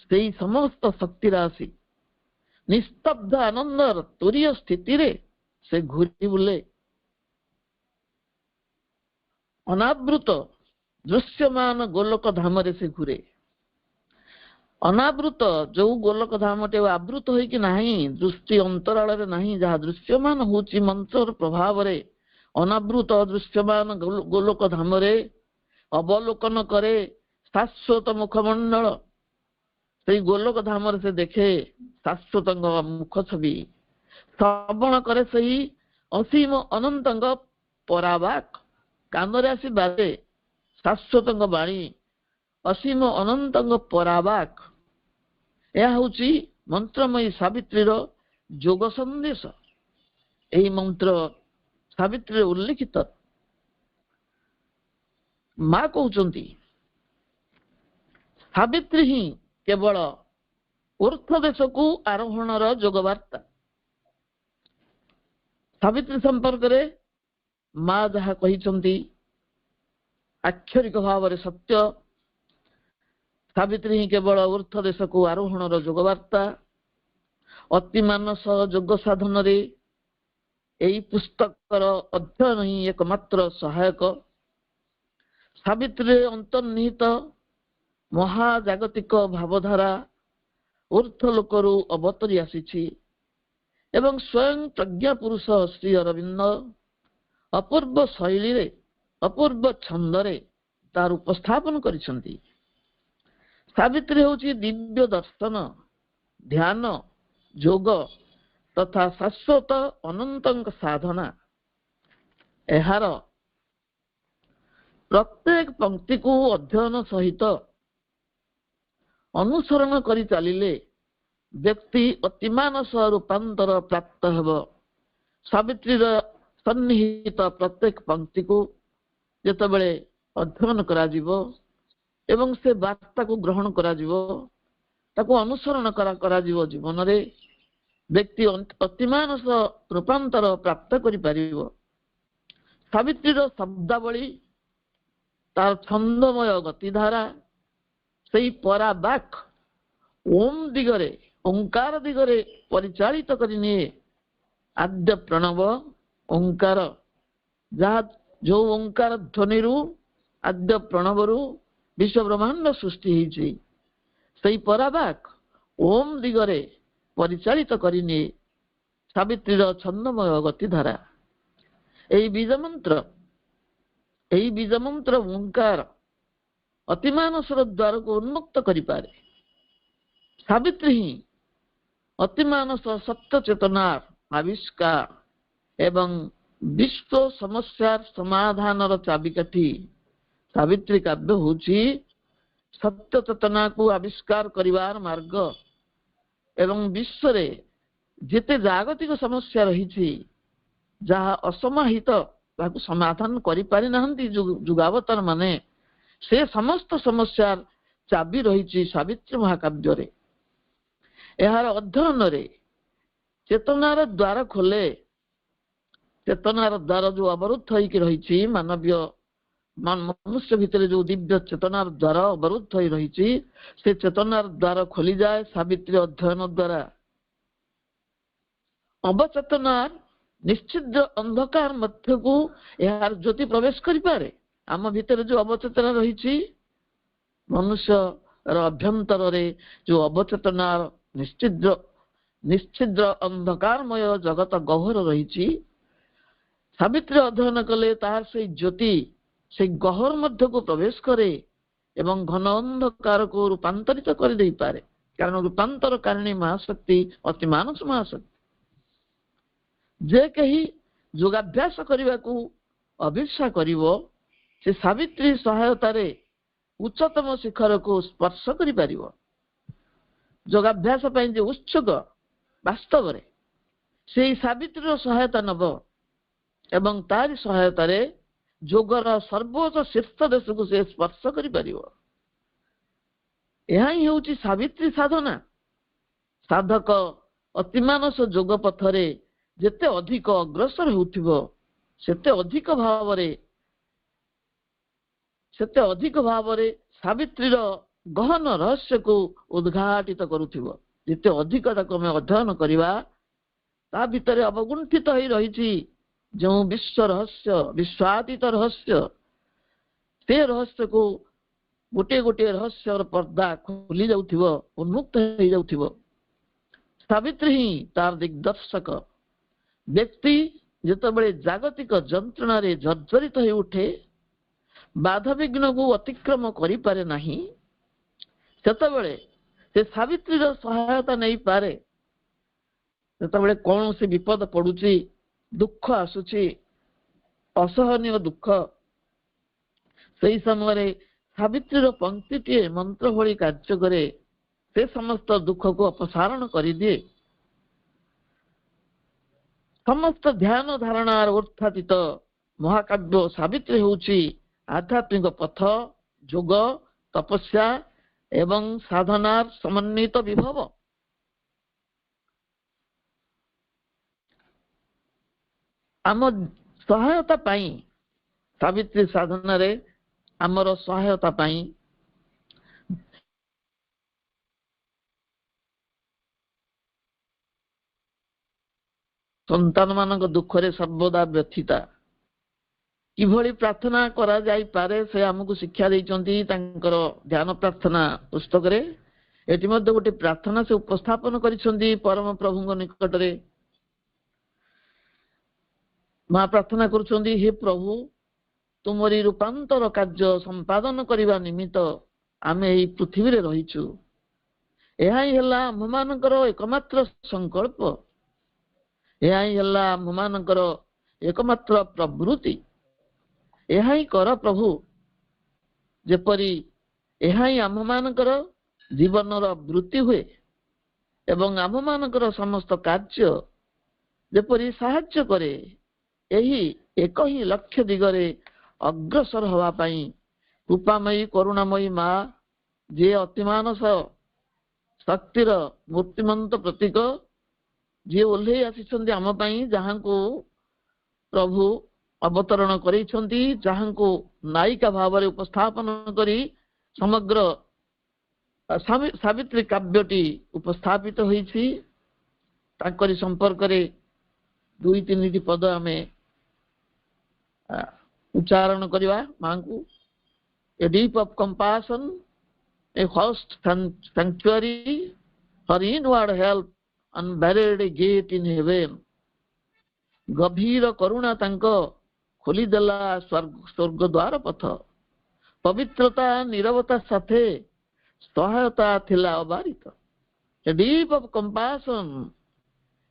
ସେଇ ସମସ୍ତ ଶକ୍ତି ରାଶି। ନିସ୍ତବ୍ଧ ଆନନ୍ଦର ତୁରୀୟ ସ୍ଥିତିରେ ସେ ଘୁରି ବୁଲେ। ଅନାବୃତ ଦୃଶ୍ୟମାନ ଗୋଲକ ଧାମରେ ସେ ଘୁରେ। ଅନାବୃତ ଯୋଉ ଗୋଲକ ଧାମଟେ ଆବୃତ ହୋଇକି ନାହିଁ, ଦୃଷ୍ଟି ଅନ୍ତରାଳରେ ନାହିଁ, ଯାହା ଦୃଶ୍ୟମାନ ହଉଛି ମନ୍ତ୍ରର ପ୍ରଭାବରେ, ଅନାବୃତ ଦୃଶ୍ୟମାନ ଗୋଲକ ଧାମରେ ଅବଲୋକନ କରେ ଶାଶ୍ୱତ ମୁଖମଣ୍ଡଳ। ସେଇ ଗୋଲକ ଧାମରେ ସେ ଦେଖେ ଶାଶ୍ୱତଙ୍କ ମୁଖ ଛବି। ଶ୍ରବଣ କରେ ସେହି ଅସୀମ ଅନନ୍ତଙ୍କ ପରାବାକ। କାନରେ ଆସି ବାଜେ ଶାଶ୍ୱତଙ୍କ ବାଣୀ, ଅସୀମ ଅନନ୍ତଙ୍କ ପରାବାକ। ଏହା ହଉଛି ମନ୍ତ୍ରମୟୀ ସାବିତ୍ରୀର ଯୋଗ ସନ୍ଦେଶ। ଏହି ମନ୍ତ୍ର ସାବିତ୍ରୀରେ ଉଲ୍ଲେଖିତ। ମା କହୁଛନ୍ତି ସାବିତ୍ରୀ ହିଁ କେବଳ ଉର୍ଦ୍ଧ୍ୱ ଦେଶକୁ ଆରୋହଣର ଯୋଗବାର୍ତ୍ତା। ସାବିତ୍ରୀ ସମ୍ପର୍କରେ ମା ଯାହା କହିଛନ୍ତି ଆକ୍ଷରିକ ଭାବରେ ସତ୍ୟ। ସାବିତ୍ରୀ ହିଁ କେବଳ ଉର୍ଦ୍ଧ୍ୱ ଦେଶକୁ ଆରୋହଣର ଯୋଗବାର୍ତ୍ତା। ଅତି ମାନସ ଯୋଗ ସାଧନରେ ଏହି ପୁସ୍ତକର ଅଧ୍ୟୟନ ହିଁ ଏକମାତ୍ର ସହାୟକ। ସାବିତ୍ରୀରେ ଅନ୍ତର୍ନିହିତ ମହାଜାଗତିକ ଭାବଧାରା ଉର୍ଦ୍ଧ୍ୱ ଲୋକରୁ ଅବତରି ଆସିଛି ଏବଂ ସ୍ୱୟଂ ପ୍ରଜ୍ଞା ପୁରୁଷ ଶ୍ରୀ ଅରବିନ୍ଦ ଅପୂର୍ବ ଶୈଳୀରେ, ଅପୂର୍ବ ଛନ୍ଦରେ ତାର ଉପସ୍ଥାପନ କରିଛନ୍ତି। ସାବିତ୍ରୀ ହେଉଛି ଦିବ୍ୟ ଦର୍ଶନ, ଧ୍ୟାନ, ଯୋଗ ତଥା ଶାଶ୍ୱତ ଅନନ୍ତଙ୍କ ସାଧନା। ଏହାର ପ୍ରତ୍ୟେକ ପଂକ୍ତିକୁ ଅଧ୍ୟୟନ ସହିତ ଅନୁସରଣ କରି ଚାଲିଲେ ବ୍ୟକ୍ତି ଅତିମାନସ ରୂପାନ୍ତର ପ୍ରାପ୍ତ ହେବ। ସାବିତ୍ରୀର ସନ୍ନିହିତ ପ୍ରତ୍ୟେକ ପଂକ୍ତିକୁ ଯେତେବେଳେ ଅଧ୍ୟୟନ କରାଯିବ ଏବଂ ସେ ବାର୍ତ୍ତାକୁ ଗ୍ରହଣ କରାଯିବ, ତାକୁ ଅନୁସରଣ କରାଯିବ ଜୀବନରେ, ବ୍ୟକ୍ତି ଅତିମାନସ ରୂପାନ୍ତର ପ୍ରାପ୍ତ କରିପାରିବ। ସାବିତ୍ରୀର ଶବ୍ଦାବଳୀ, ତାର ଛନ୍ଦମୟ ଗତିଧାରା, ସେଇ ପରାବାକ ଓମ୍ ଦିଗରେ, ଓଙ୍କାର ଦିଗରେ ପରିଚାଳିତ କରି ନିଏ। ଆଦ୍ୟ ପ୍ରଣବ ଓଙ୍କାର, ଯାହା ଯୋଉ ଓଙ୍କାର ଧ୍ୱନିରୁ, ଆଦ୍ୟ ପ୍ରଣବରୁ ବିଶ୍ୱ ବ୍ରହ୍ମାଣ୍ଡ ସୃଷ୍ଟି ହେଇଛି, ସେଇ ପରାବାକ ଓମ୍ ଦିଗରେ ପରିଚାଳିତ କରିନିଏ ସାବିତ୍ରୀର ଛନ୍ଦମୟ ଗତିଧାରା। ଏହି ବୀଜମନ୍ତ୍ର ଓଙ୍କାର ଅତିମାନସର ଦ୍ୱାରକୁ ଉନ୍ମୁକ୍ତ କରିପାରେ। ସାବିତ୍ରୀ ହିଁ ଅତିମାନସ ସତ୍ୟ ଚେତନାର ଆବିଷ୍କାର ଏବଂ ବିଶ୍ୱ ସମସ୍ୟାର ସମାଧାନର ଚାବିକାଠି। ସାବିତ୍ରୀ କାବ୍ୟ ହେଉଛି ସତ୍ୟ ଚେତନାକୁ ଆବିଷ୍କାର କରିବାର ମାର୍ଗ ଏବଂ ବିଶ୍ୱରେ ଯେତେ ଜାଗତିକ ସମସ୍ୟା ରହିଛି, ଯାହା ଅସମାହିତ, ତାହାକୁ ସମାଧାନ କରିପାରି ନାହାନ୍ତି ଯୁଗାବତାର ମାନେ, ସେ ସମସ୍ତ ସମସ୍ୟାର ଚାବି ରହିଛି ସାବିତ୍ରୀ ମହାକାବ୍ୟରେ। ଏହାର ଅଧ୍ୟୟନରେ ଚେତନାର ଦ୍ୱାର ଖୋଲେ। ଚେତନାର ଦ୍ୱାର ଯୋଉ ଅବରୁଦ୍ଧ ହେଇକି ରହିଛି, ମନୁଷ୍ୟ ଭିତରେ ଯୋଉ ଦିବ୍ୟ ଚେତନାର ଦ୍ୱାର ଅବରୁଦ୍ଧ ହୋଇ ରହିଛି, ସେ ଚେତନାର ଦ୍ୱାର ଖୋଲିଯାଏ ସାବିତ୍ରୀ ଅଧ୍ୟୟନ ଦ୍ୱାରା। ଅବଚେତନାର ନିଶ୍ଚିଦ୍ର ଅନ୍ଧକାର ମଧ୍ୟକୁ ଏହାର ଜ୍ୟୋତି ପ୍ରବେଶ କରିପାରେ। ଆମ ଭିତରେ ଯୋଉ ଅବଚେତନା ରହିଛି, ମନୁଷ୍ୟର ଅଭ୍ୟନ୍ତରରେ ଯୋଉ ଅବଚେତନାର ନିଶ୍ଚିଦ୍ର ଅନ୍ଧକାରମୟ ଜଗତ ଗହ୍ୱର ରହିଛି, ସାବିତ୍ରୀ ଅଧ୍ୟୟନ କଲେ ତାହାର ସେଇ ଜ୍ୟୋତି ସେଇ ଗହର ମଧ୍ୟକୁ ପ୍ରବେଶ କରେ ଏବଂ ଘନ ଅନ୍ଧକାରକୁ ରୂପାନ୍ତରିତ କରିଦେଇପାରେ। କାରଣ ରୂପାନ୍ତରକାରିଣୀ ମହାଶକ୍ତି ଅତି ମାନସ ମହାଶକ୍ତି। ଯେ କେହି ଯୋଗାଭ୍ୟାସ କରିବାକୁ ଅଭିପ୍ସା କରିବ ସେ ସାବିତ୍ରୀ ସହାୟତାରେ ଉଚ୍ଚତମ ଶିଖରକୁ ସ୍ପର୍ଶ କରିପାରିବ। ଯୋଗାଭ୍ୟାସ ପାଇଁ ଯେ ଉତ୍ସୁକ ବାସ୍ତବରେ ସେଇ ସାବିତ୍ରୀର ସହାୟତା ନେବ ଏବଂ ତାରି ସହାୟତାରେ ଯୋଗର ସର୍ବୋଚ୍ଚ ଶୀର୍ଷ ଦେଶକୁ ସେ ସ୍ପର୍ଶ କରିପାରିବ। ଏହା ହିଁ ହେଉଛି ସାବିତ୍ରୀ ସାଧନା। ସାଧକ ଅତିମାନସ ଯୋଗ ପଥରେ ଯେତେ ଅଧିକ ଅଗ୍ରସର ହେଉଥିବ ସେତେ ଅଧିକ ଭାବରେ ସାବିତ୍ରୀର ଗହନ ରହସ୍ୟକୁ ଉଦ୍ଘାଟିତ କରୁଥିବ। ଯେତେ ଅଧିକ ତାକୁ ଆମେ ଅଧ୍ୟୟନ କରିବା ତା ଭିତରେ ଅବଗୁଣ୍ଠିତ ହୋଇ ରହିଛି ଯେଉଁ ବିଶ୍ୱ ରହସ୍ୟ, ବିଶ୍ୱାତୀତ ରହସ୍ୟ, ସେ ରହସ୍ୟକୁ ଗୋଟିଏ ଗୋଟିଏ ରହସ୍ୟର ପର୍ଦ୍ଦା ଖୋଲି ଯାଉଥିବ, ଉନ୍ମୁକ୍ତ ହେଇଯାଉଥିବ। ସାବିତ୍ରୀ ହିଁ ତାର ଦିଗ୍ଦର୍ଶକ। ବ୍ୟକ୍ତି ଯେତେବେଳେ ଜାଗତିକ ଯନ୍ତ୍ରଣାରେ ଜର୍ଜରିତ ହୋଇ ଉଠେ, ବାଧାବିଘ୍ନକୁ ଅତିକ୍ରମ କରିପାରେ ନାହିଁ, ସେତେବେଳେ ସେ ସାବିତ୍ରୀର ସହାୟତା ନେଇପାରେ। ଯେତେବେଳେ କୌଣସି ବିପଦ ପଡୁଛି, ଦୁଃଖ ଆସୁଛି, ଅସହନୀୟ ଦୁଃଖ, ସେହି ସମୟରେ ସାବିତ୍ରୀର ପଙ୍କ୍ତିଟିଏ ମନ୍ତ୍ର ଭଳି କାର୍ଯ୍ୟ କରେ। ସେ ସମସ୍ତ ଦୁଃଖକୁ ଅପସାରଣ କରିଦିଏ। ସମସ୍ତ ଧ୍ୟାନ ଧାରଣାର ଉତ୍ଥାତିତ ମହାକାବ୍ୟ ସାବିତ୍ରୀ ହେଉଛି ଆଧ୍ୟାତ୍ମିକ ପଥ, ଯୋଗ, ତପସ୍ୟା ଏବଂ ସାଧନାର ସମନ୍ୱିତ ବିଭବ। ଆମ ସହାୟତା ପାଇଁ ସାବିତ୍ରୀ ସାଧନାରେ ଆମର ସହାୟତା ପାଇଁ ସନ୍ତାନମାନଙ୍କ ଦୁଃଖରେ ସର୍ବଦା ବ୍ୟଥିତା କିଭଳି ପ୍ରାର୍ଥନା କରାଯାଇପାରେ ସେ ଆମକୁ ଶିକ୍ଷା ଦେଇଛନ୍ତି ତାଙ୍କର ଧ୍ୟାନ ପ୍ରାର୍ଥନା ପୁସ୍ତକରେ। ଏଠି ମଧ୍ୟ ଗୋଟେ ପ୍ରାର୍ଥନା ସେ ଉପସ୍ଥାପନ କରିଛନ୍ତି ପରମ ପ୍ରଭୁଙ୍କ ନିକଟରେ। ମା ପ୍ରାର୍ଥନା କରୁଛନ୍ତି, ହେ ପ୍ରଭୁ, ତୁମରି ରୂପାନ୍ତର କାର୍ଯ୍ୟ ସମ୍ପାଦନ କରିବା ନିମିତ୍ତ ଆମେ ଏହି ପୃଥିବୀରେ ରହିଛୁ। ଏହା ହିଁ ହେଲା ଆମ୍ଭମାନଙ୍କର ଏକମାତ୍ର ସଂକଳ୍ପ, ଏହା ହିଁ ହେଲା ଆମ୍ଭମାନଙ୍କର ଏକମାତ୍ର ପ୍ରବୃତ୍ତି। ଏହା ହିଁ କର ପ୍ରଭୁ, ଯେପରି ଏହା ହିଁ ଆମ୍ଭମାନଙ୍କର ଜୀବନର ବୃତ୍ତି ହୁଏ ଏବଂ ଆମ୍ଭମାନଙ୍କର ସମସ୍ତ କାର୍ଯ୍ୟ ଯେପରି ସାହାଯ୍ୟ କରେ। ଏହି ଏକ ହିଁ ଲକ୍ଷ୍ୟ ଦିଗରେ ଅଗ୍ରସର ହେବା ପାଇଁ କୃପାମୟୀ କରୁଣାମୟୀ ମା, ଯିଏ ଅତିମାନସ ଶକ୍ତିର ମୂର୍ତ୍ତିମନ୍ତ ପ୍ରତୀକ, ଯିଏ ଓହ୍ଲେଇ ଆସିଛନ୍ତି ଆମ ପାଇଁ, ଯାହାଙ୍କୁ ପ୍ରଭୁ ଅବତରଣ କରିଛନ୍ତି, ଯାହାଙ୍କୁ ନାୟିକା ଭାବରେ ଉପସ୍ଥାପନ କରି ସମଗ୍ର ସାବିତ୍ରୀ କାବ୍ୟଟି ଉପସ୍ଥାପିତ ହୋଇଛି। ତାଙ୍କରି ସମ୍ପର୍କରେ 2-3ଟି ପଦ ଆମେ ଉଚ୍ଚାରଣ କରିବା ମାଙ୍କୁ। A deep of compassion, a host sanctuary, her inward help, unburied gate in heaven. ଗଭୀର କରୁଣା ତାଙ୍କ ଖୋଲିଦେଲା ସ୍ୱର୍ଗ ଦ୍ୱାର ପଥ। ପବିତ୍ରତା ନିରବତା ସାଥେ ସହାୟତା ଥିଲା ଅବାରିତ। A deep of compassion,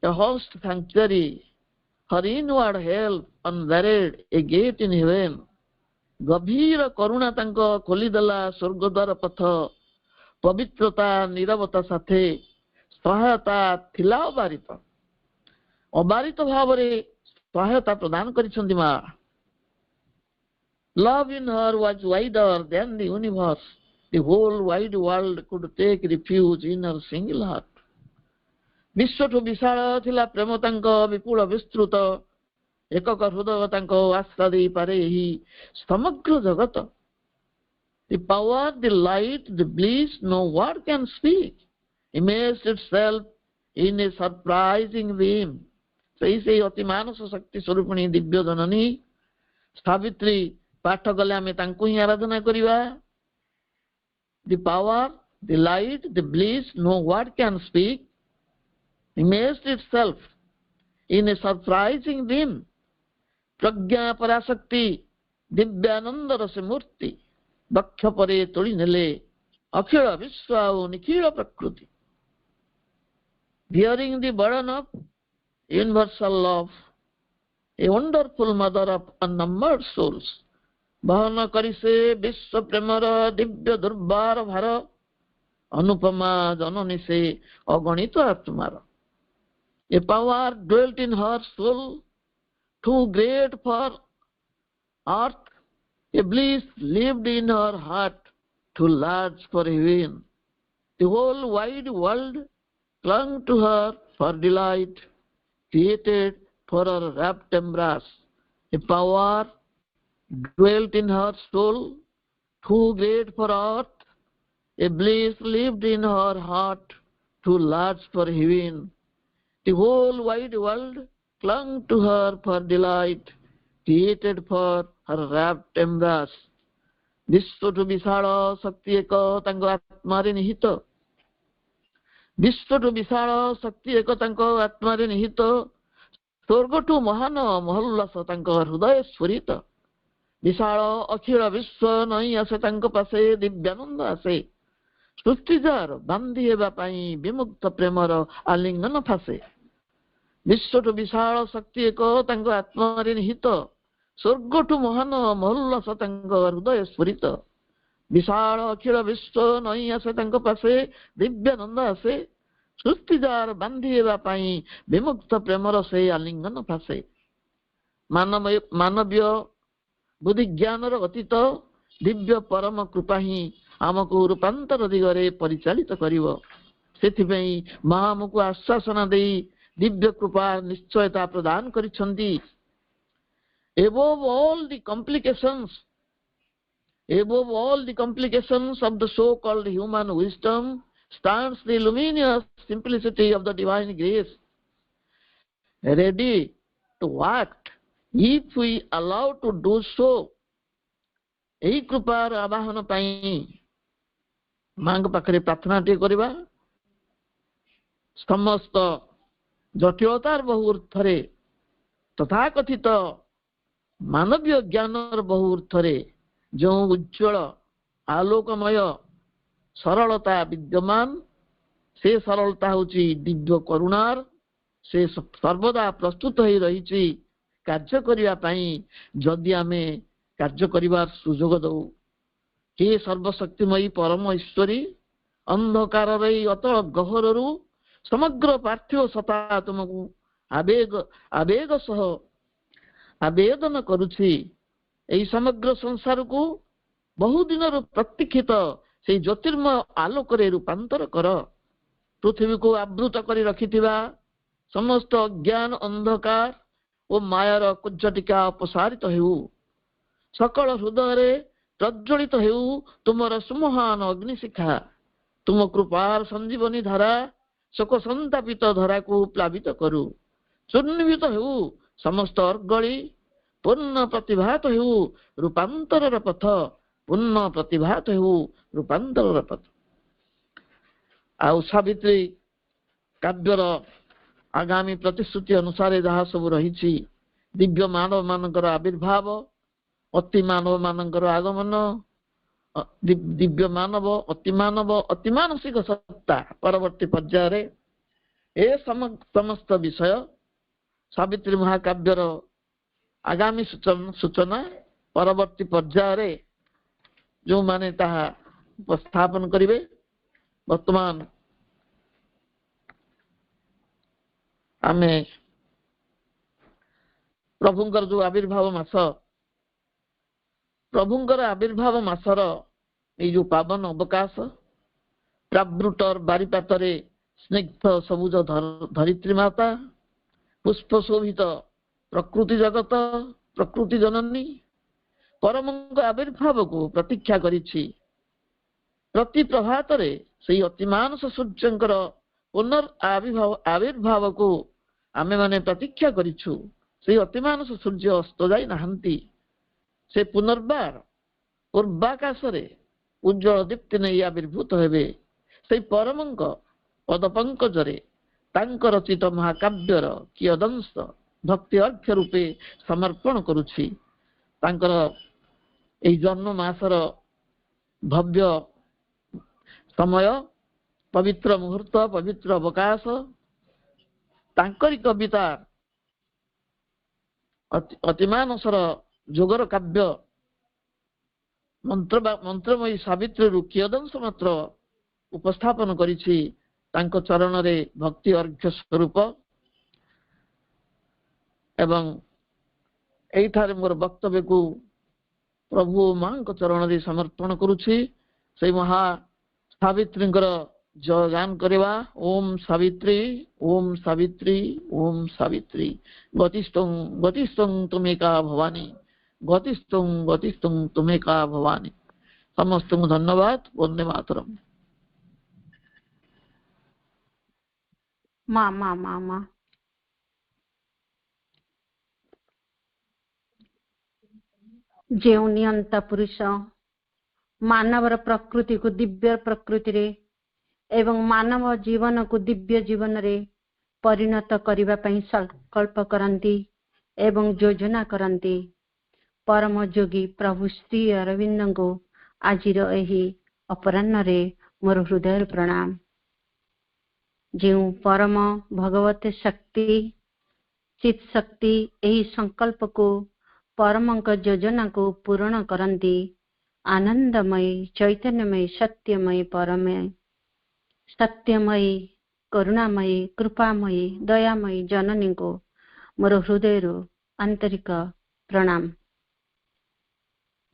a host sanctuary, her inward help, unburied a gate in heaven. ଗଭୀର କରୁଣା ତାଙ୍କ ଖୋଲିଦେଲା ସ୍ୱର୍ଗ ଦ୍ୱାର ପଥ। ପବିତ୍ରତା ନିରବତା ସାଥେ ସହାୟତା ଥିଲା ଅବାରିତ। ଅବାରିତ ଭାବରେ ସହାୟତା ପ୍ରଦାନ କରିଛନ୍ତି ମା। Love in her was wider than the universe. The whole wide world could take refuge in her single heart. ବିଶ୍ୱଠୁ ବିଶାଳ ଥିଲା ପ୍ରେମ ତାଙ୍କ, ବିପୁଳ ବିସ୍ତୃତ ଏକକ ହୃଦୟ ତାଙ୍କ ଆଶ୍ରା ଦେଇପାରେ ଏହି ସମଗ୍ର ଜଗତ। The power, the light, the bliss, no word can speak, immersed itself in a surprising beam. ସେଇ ଅତି ମାନସ ଶକ୍ତି ସ୍ୱରୂପିଣୀ ଦିବ୍ୟ ଜନନୀ ସାବିତ୍ରୀ ପାଠ କଲେ ଆମେ ତାଙ୍କୁ ହିଁ ଆରାଧନା କରିବା। The power, the light, the bliss, no word can speak, immersed itself in a surprising beam. Pragya ପରାଶକ୍ତି ଦିବ୍ୟାନନ୍ଦର ସେ ମୂର୍ତ୍ତି ବକ୍ଷ ପରେ ତୋଳି ନେଲେ ଅଖିଳ ବିଶ୍ୱ ଆଉ ନିଖିଳ ପ୍ରକୃତି। Bearing the burden of universal love, a wonderful mother of unnumbered souls, ବହନ କରି ସେ ବିଶ୍ୱ ପ୍ରେମର ଦିବ୍ୟ ଦୁର୍ବାର ଭାର, ଅନୁପମା ଜନନୀ ସେ ଅଗଣିତ ଆତ୍ମାର। A power dwelt in her soul, too great for earth, a bliss lived in her heart, too large for heaven. The whole wide world clung to her for delight, created for her rapt embrace. A power dwelt in her soul, too great for earth, a bliss lived in her heart, too large for heaven. The whole wide world clung to her for delight, created for her rapt embrace. ବିଶ୍ୱଠୁ ବିଶାଳ ଶକ୍ତି ଏକ ତାଙ୍କ ଆତ୍ମାରେ ନିହିତ, ବିଶ୍ୱଠୁ ବିଶାଳ ଶକ୍ତି ଏକ ତାଙ୍କ ଆତ୍ମାରେ ନିହିତ, ସ୍ୱର୍ଗଠୁ ମହାନ ମହୋଲ୍ଲାସ ତାଙ୍କ ହୃଦୟ ସ୍ଫୁରିତ। ବିଶାଳ ଅଖିଳ ବିଶ୍ୱ ନଇଁ ଆସେ ତାଙ୍କ ପାଶେ, ଦିବ୍ୟାନନ୍ଦ ଆସେ ସୃଷ୍ଟିଜାର ବାନ୍ଧି ହେବା ପାଇଁ ବିମୁକ୍ତ ପ୍ରେମର ଆଲିଙ୍ଗନ ଫାସେ। ବିଶ୍ୱଠୁ ବିଶାଳ ଶକ୍ତି ଏକ ତାଙ୍କ ଆତ୍ମାରେ ନିହିତ, ସ୍ୱର୍ଗଠୁ ମହାନ ମହୋଲ୍ଲାସ ତାଙ୍କ ହୃଦୟ ସ୍ଫୁରିତ। ବିଶାଳ ଅଖିଳ ବିଶ୍ୱ ନଇଁ ଆସେ ତାଙ୍କ ପାଶେ, ଦିବ୍ୟାନନ୍ଦ ଆସେ ସୃଷ୍ଟିଜାର ବାନ୍ଧି ହେବା ପାଇଁ ବିମୁକ୍ତ ପ୍ରେମର ସେ ଆଲିଙ୍ଗନ ଫାସେ। ମାନବୀୟ ବୁଦ୍ଧି ଜ୍ଞାନର ଅତୀତ ଦିବ୍ୟ ପରମ କୃପା ହିଁ ଆମକୁ ରୂପାନ୍ତର ଦିଗରେ ପରିଚାଳିତ କରିବ। ସେଥିପାଇଁ ମା ଆମକୁ ଆଶ୍ୱାସନା ଦେଇ ଦିବ୍ୟ କୃପା ନିଶ୍ଚୟତା ପ୍ରଦାନ କରିଛନ୍ତି। Above all the complications of the so-called human wisdom stands the luminous simplicity of the divine grace, ready to act if we allow to do so. ଏହି କୃପାର ଆବାହନ ପାଇଁ ମାଙ୍କ ପାଖରେ ପ୍ରାର୍ଥନା ଟିକେ କରିବା। ସମସ୍ତ ଜଟିଳତାର ବହୁ ଉର୍ଦ୍ଧ୍ୱରେ ତଥାକଥିତ ମାନବୀୟ ଜ୍ଞାନର ବହୁ ଉର୍ଦ୍ଧ୍ୱରେ ଯେଉଁ ଉଜ୍ଜ୍ୱଳ ଆଲୋକମୟ ସରଳତା ବିଦ୍ୟମାନ, ସେ ସରଳତା ହେଉଛି ଦିବ୍ୟ କରୁଣାର। ସେ ସର୍ବଦା ପ୍ରସ୍ତୁତ ହୋଇ ରହିଛି କାର୍ଯ୍ୟ କରିବା ପାଇଁ, ଯଦି ଆମେ କାର୍ଯ୍ୟ କରିବାର ସୁଯୋଗ ଦଉ। ହେ ସର୍ବଶକ୍ତିମୟୀ ପରମ ଈଶ୍ୱରୀ, ଅନ୍ଧକାରର ଏହି ଅତଳ ଗହ୍ୱରରୁ ସମଗ୍ର ପାର୍ଥିବ ସତ୍ତା ତୁମକୁ ଆବେଗ ସହ ଆବେଦନ କରୁଛି। ଏହି ସମଗ୍ର ସଂସାରକୁ ବହୁଦିନରୁ ପ୍ରତୀକ୍ଷିତ ସେହି ଜ୍ୟୋତିର୍ମୟ ଆଲୋକରେ ରୂପାନ୍ତର କର। ପୃଥିବୀକୁ ଆବୃତ କରି ରଖିଥିବା ସମସ୍ତ ଅଜ୍ଞାନ ଅନ୍ଧକାର ଓ ମାୟାର କୁଜ୍ଝଟିକା ଅପସାରିତ ହେଉ। ସକଳ ହୃଦୟରେ ପ୍ରଜ୍ୱଳିତ ହେଉ ତୁମର ସୁମହାନ ଅଗ୍ନିଶିଖା। ତୁମ କୃପାର ସଞ୍ଜୀବନୀ ଧାରା ଶୋକ ସନ୍ତାପିତ ଧରାକୁ ପ୍ଲାବିତ କରୁ। ଚୂର୍ଣ୍ଣିତ ହେଉ ସମସ୍ତ ଅର୍ଗଳି, ପୂର୍ଣ୍ଣ ପ୍ରତିଭାତ ହେଉ ରୂପାନ୍ତରର ପଥ, ପୂର୍ଣ୍ଣ ପ୍ରତିଭାତ ହେଉ ରୂପାନ୍ତରର ପଥ। ଆଉ ସାବିତ୍ରୀ କାବ୍ୟର ଆଗାମୀ ପ୍ରତିଶ୍ରୁତି ଅନୁସାରେ ଯାହା ସବୁ ରହିଛି, ଦିବ୍ୟ ମାନବ ମାନଙ୍କର ଆବିର୍ଭାବ, ଅତି ମାନବ ମାନଙ୍କର ଆଗମନ, ଦିବ୍ୟ ମାନବ, ଅତି ମାନସିକ ସତ୍ତା ପରବର୍ତ୍ତୀ ପର୍ଯ୍ୟାୟରେ, ଏ ସମସ୍ତ ବିଷୟ ସାବିତ୍ରୀ ମହାକାବ୍ୟର ଆଗାମୀ ସୂଚନା ପରବର୍ତ୍ତୀ ପର୍ଯ୍ୟାୟରେ ଯେଉଁମାନେ ତାହା ଉପସ୍ଥାପନ କରିବେ। ବର୍ତ୍ତମାନ ଆମେ ପ୍ରଭୁଙ୍କର ଯୋଉ ଆବିର୍ଭାବ ମାସ, ପ୍ରଭୁଙ୍କର ଆବିର୍ଭାବ ମାସର ଏଇ ଯୋଉ ପାବନ ଅବକାଶ, ପ୍ରାବୃଟର ବାରିପାତରେ ସ୍ନିଗ୍ଧ ସବୁଜ ଧରିତ୍ରୀ ମାତା, ପୁଷ୍ପ ଶୋଭିତ ପ୍ରକୃତି ଜଗତ, ପ୍ରକୃତି ଜନନୀ ପରମଙ୍କ ଆବିର୍ଭାବକୁ ପ୍ରତୀକ୍ଷା କରିଛି। ପ୍ରତି ପ୍ରଭାତରେ ସେଇ ଅତିମାନସ ସୂର୍ଯ୍ୟଙ୍କର ଆବିର୍ଭାବକୁ ଆମେମାନେ ପ୍ରତୀକ୍ଷା କରିଛୁ। ସେଇ ଅତିମାନସ ସୂର୍ଯ୍ୟ ଅସ୍ତ ଯାଇ ନାହାନ୍ତି। ସେ ପୁନର୍ବାର ପୂର୍ବାକାଶରେ ଉଜ୍ଜ୍ୱଳ ଦୀପ୍ତି ନେଇ ଆବିର୍ଭୂତ ହେବେ। ସେଇ ପରମଙ୍କ ପଦ ପଙ୍କଜରେ ତାଙ୍କ ରଚିତ ମହାକାବ୍ୟର କିୟଦଂଶ ଭକ୍ତି ଅର୍ଘ୍ୟ ରୂପେ ସମର୍ପଣ କରୁଛି। ତାଙ୍କର ଏହି ଜନ୍ମ ମାସର ଭବ୍ୟ ସମୟ, ପବିତ୍ର ମୁହୂର୍ତ୍ତ, ପବିତ୍ର ଅବକାଶ, ତାଙ୍କରି କବିତା ଅତିମାନସର ଯୋଗର କାବ୍ୟ ମନ୍ତ୍ରମୟୀ ସାବିତ୍ରୀରୁ କିୟଦଂଶ ମାତ୍ର ଉପସ୍ଥାପନ କରିଛି ତାଙ୍କ ଚରଣରେ ଭକ୍ତି ଅର୍ଘ୍ୟ ସ୍ୱରୂପ। ଏବଂ ଏଇଠାରେ ମୋର ବକ୍ତବ୍ୟକୁ ପ୍ରଭୁ ମାଙ୍କ ଚରଣରେ ସମର୍ପଣ କରୁଛି। ସେଇ ମହା ସାବିତ୍ରୀଙ୍କର ଜୟଗାନ କରିବା। ଓମ୍ ସାବିତ୍ରୀ, ଓମ୍ ସାବିତ୍ରୀ, ଓମ୍ ସାବିତ୍ରୀ, ଗତିସ୍ତଂ ଗତିସ୍ତଂ ତୁମେକା ଭବାନୀ, ଗତିସ୍ତଂ ଗତିସ୍ତଂ ତୁମେକା ଭବାନୀ। ସମସ୍ତଙ୍କୁ ଧନ୍ୟବାଦ। ବନ୍ଦେ ମାତରମ୍। ମା ମା ମା ମା ଯେଉଁ ନିୟନ୍ତା ପୁରୁଷ ମାନବର ପ୍ରକୃତିକୁ ଦିବ୍ୟ ପ୍ରକୃତିରେ ଏବଂ ମାନବ ଜୀବନକୁ ଦିବ୍ୟ ଜୀବନରେ ପରିଣତ କରିବା ପାଇଁ ସଂକଳ୍ପ କରନ୍ତି ଏବଂ ଯୋଜନା କରନ୍ତି, ପରମ ଯୋଗୀ ପ୍ରଭୁ ଶ୍ରୀ ଅରବିନ୍ଦଙ୍କୁ ଆଜିର ଏହି ଅପରାହ୍ନରେ ମୋର ହୃଦୟର ପ୍ରଣାମ। ଯେଉଁ ପରମ ଭଗବତ ଶକ୍ତି ଚିତ୍ ଶକ୍ତି ଏହି ସଂକଳ୍ପକୁ ପରମଙ୍କ ଯୋଜନାକୁ ପୂରଣ କରନ୍ତି, ଆନନ୍ଦମୟୀ ଚୈତନ୍ୟମୟୀ ସତ୍ୟମୟୀ ପରମୟ ସତ୍ୟମୟୀ କରୁଣାମୟୀ କୃପାମୟୀ ଦୟାମୟୀ ଜନନୀଙ୍କୁ ମୋର ହୃଦୟରୁ ଆନ୍ତରିକ ପ୍ରଣାମ।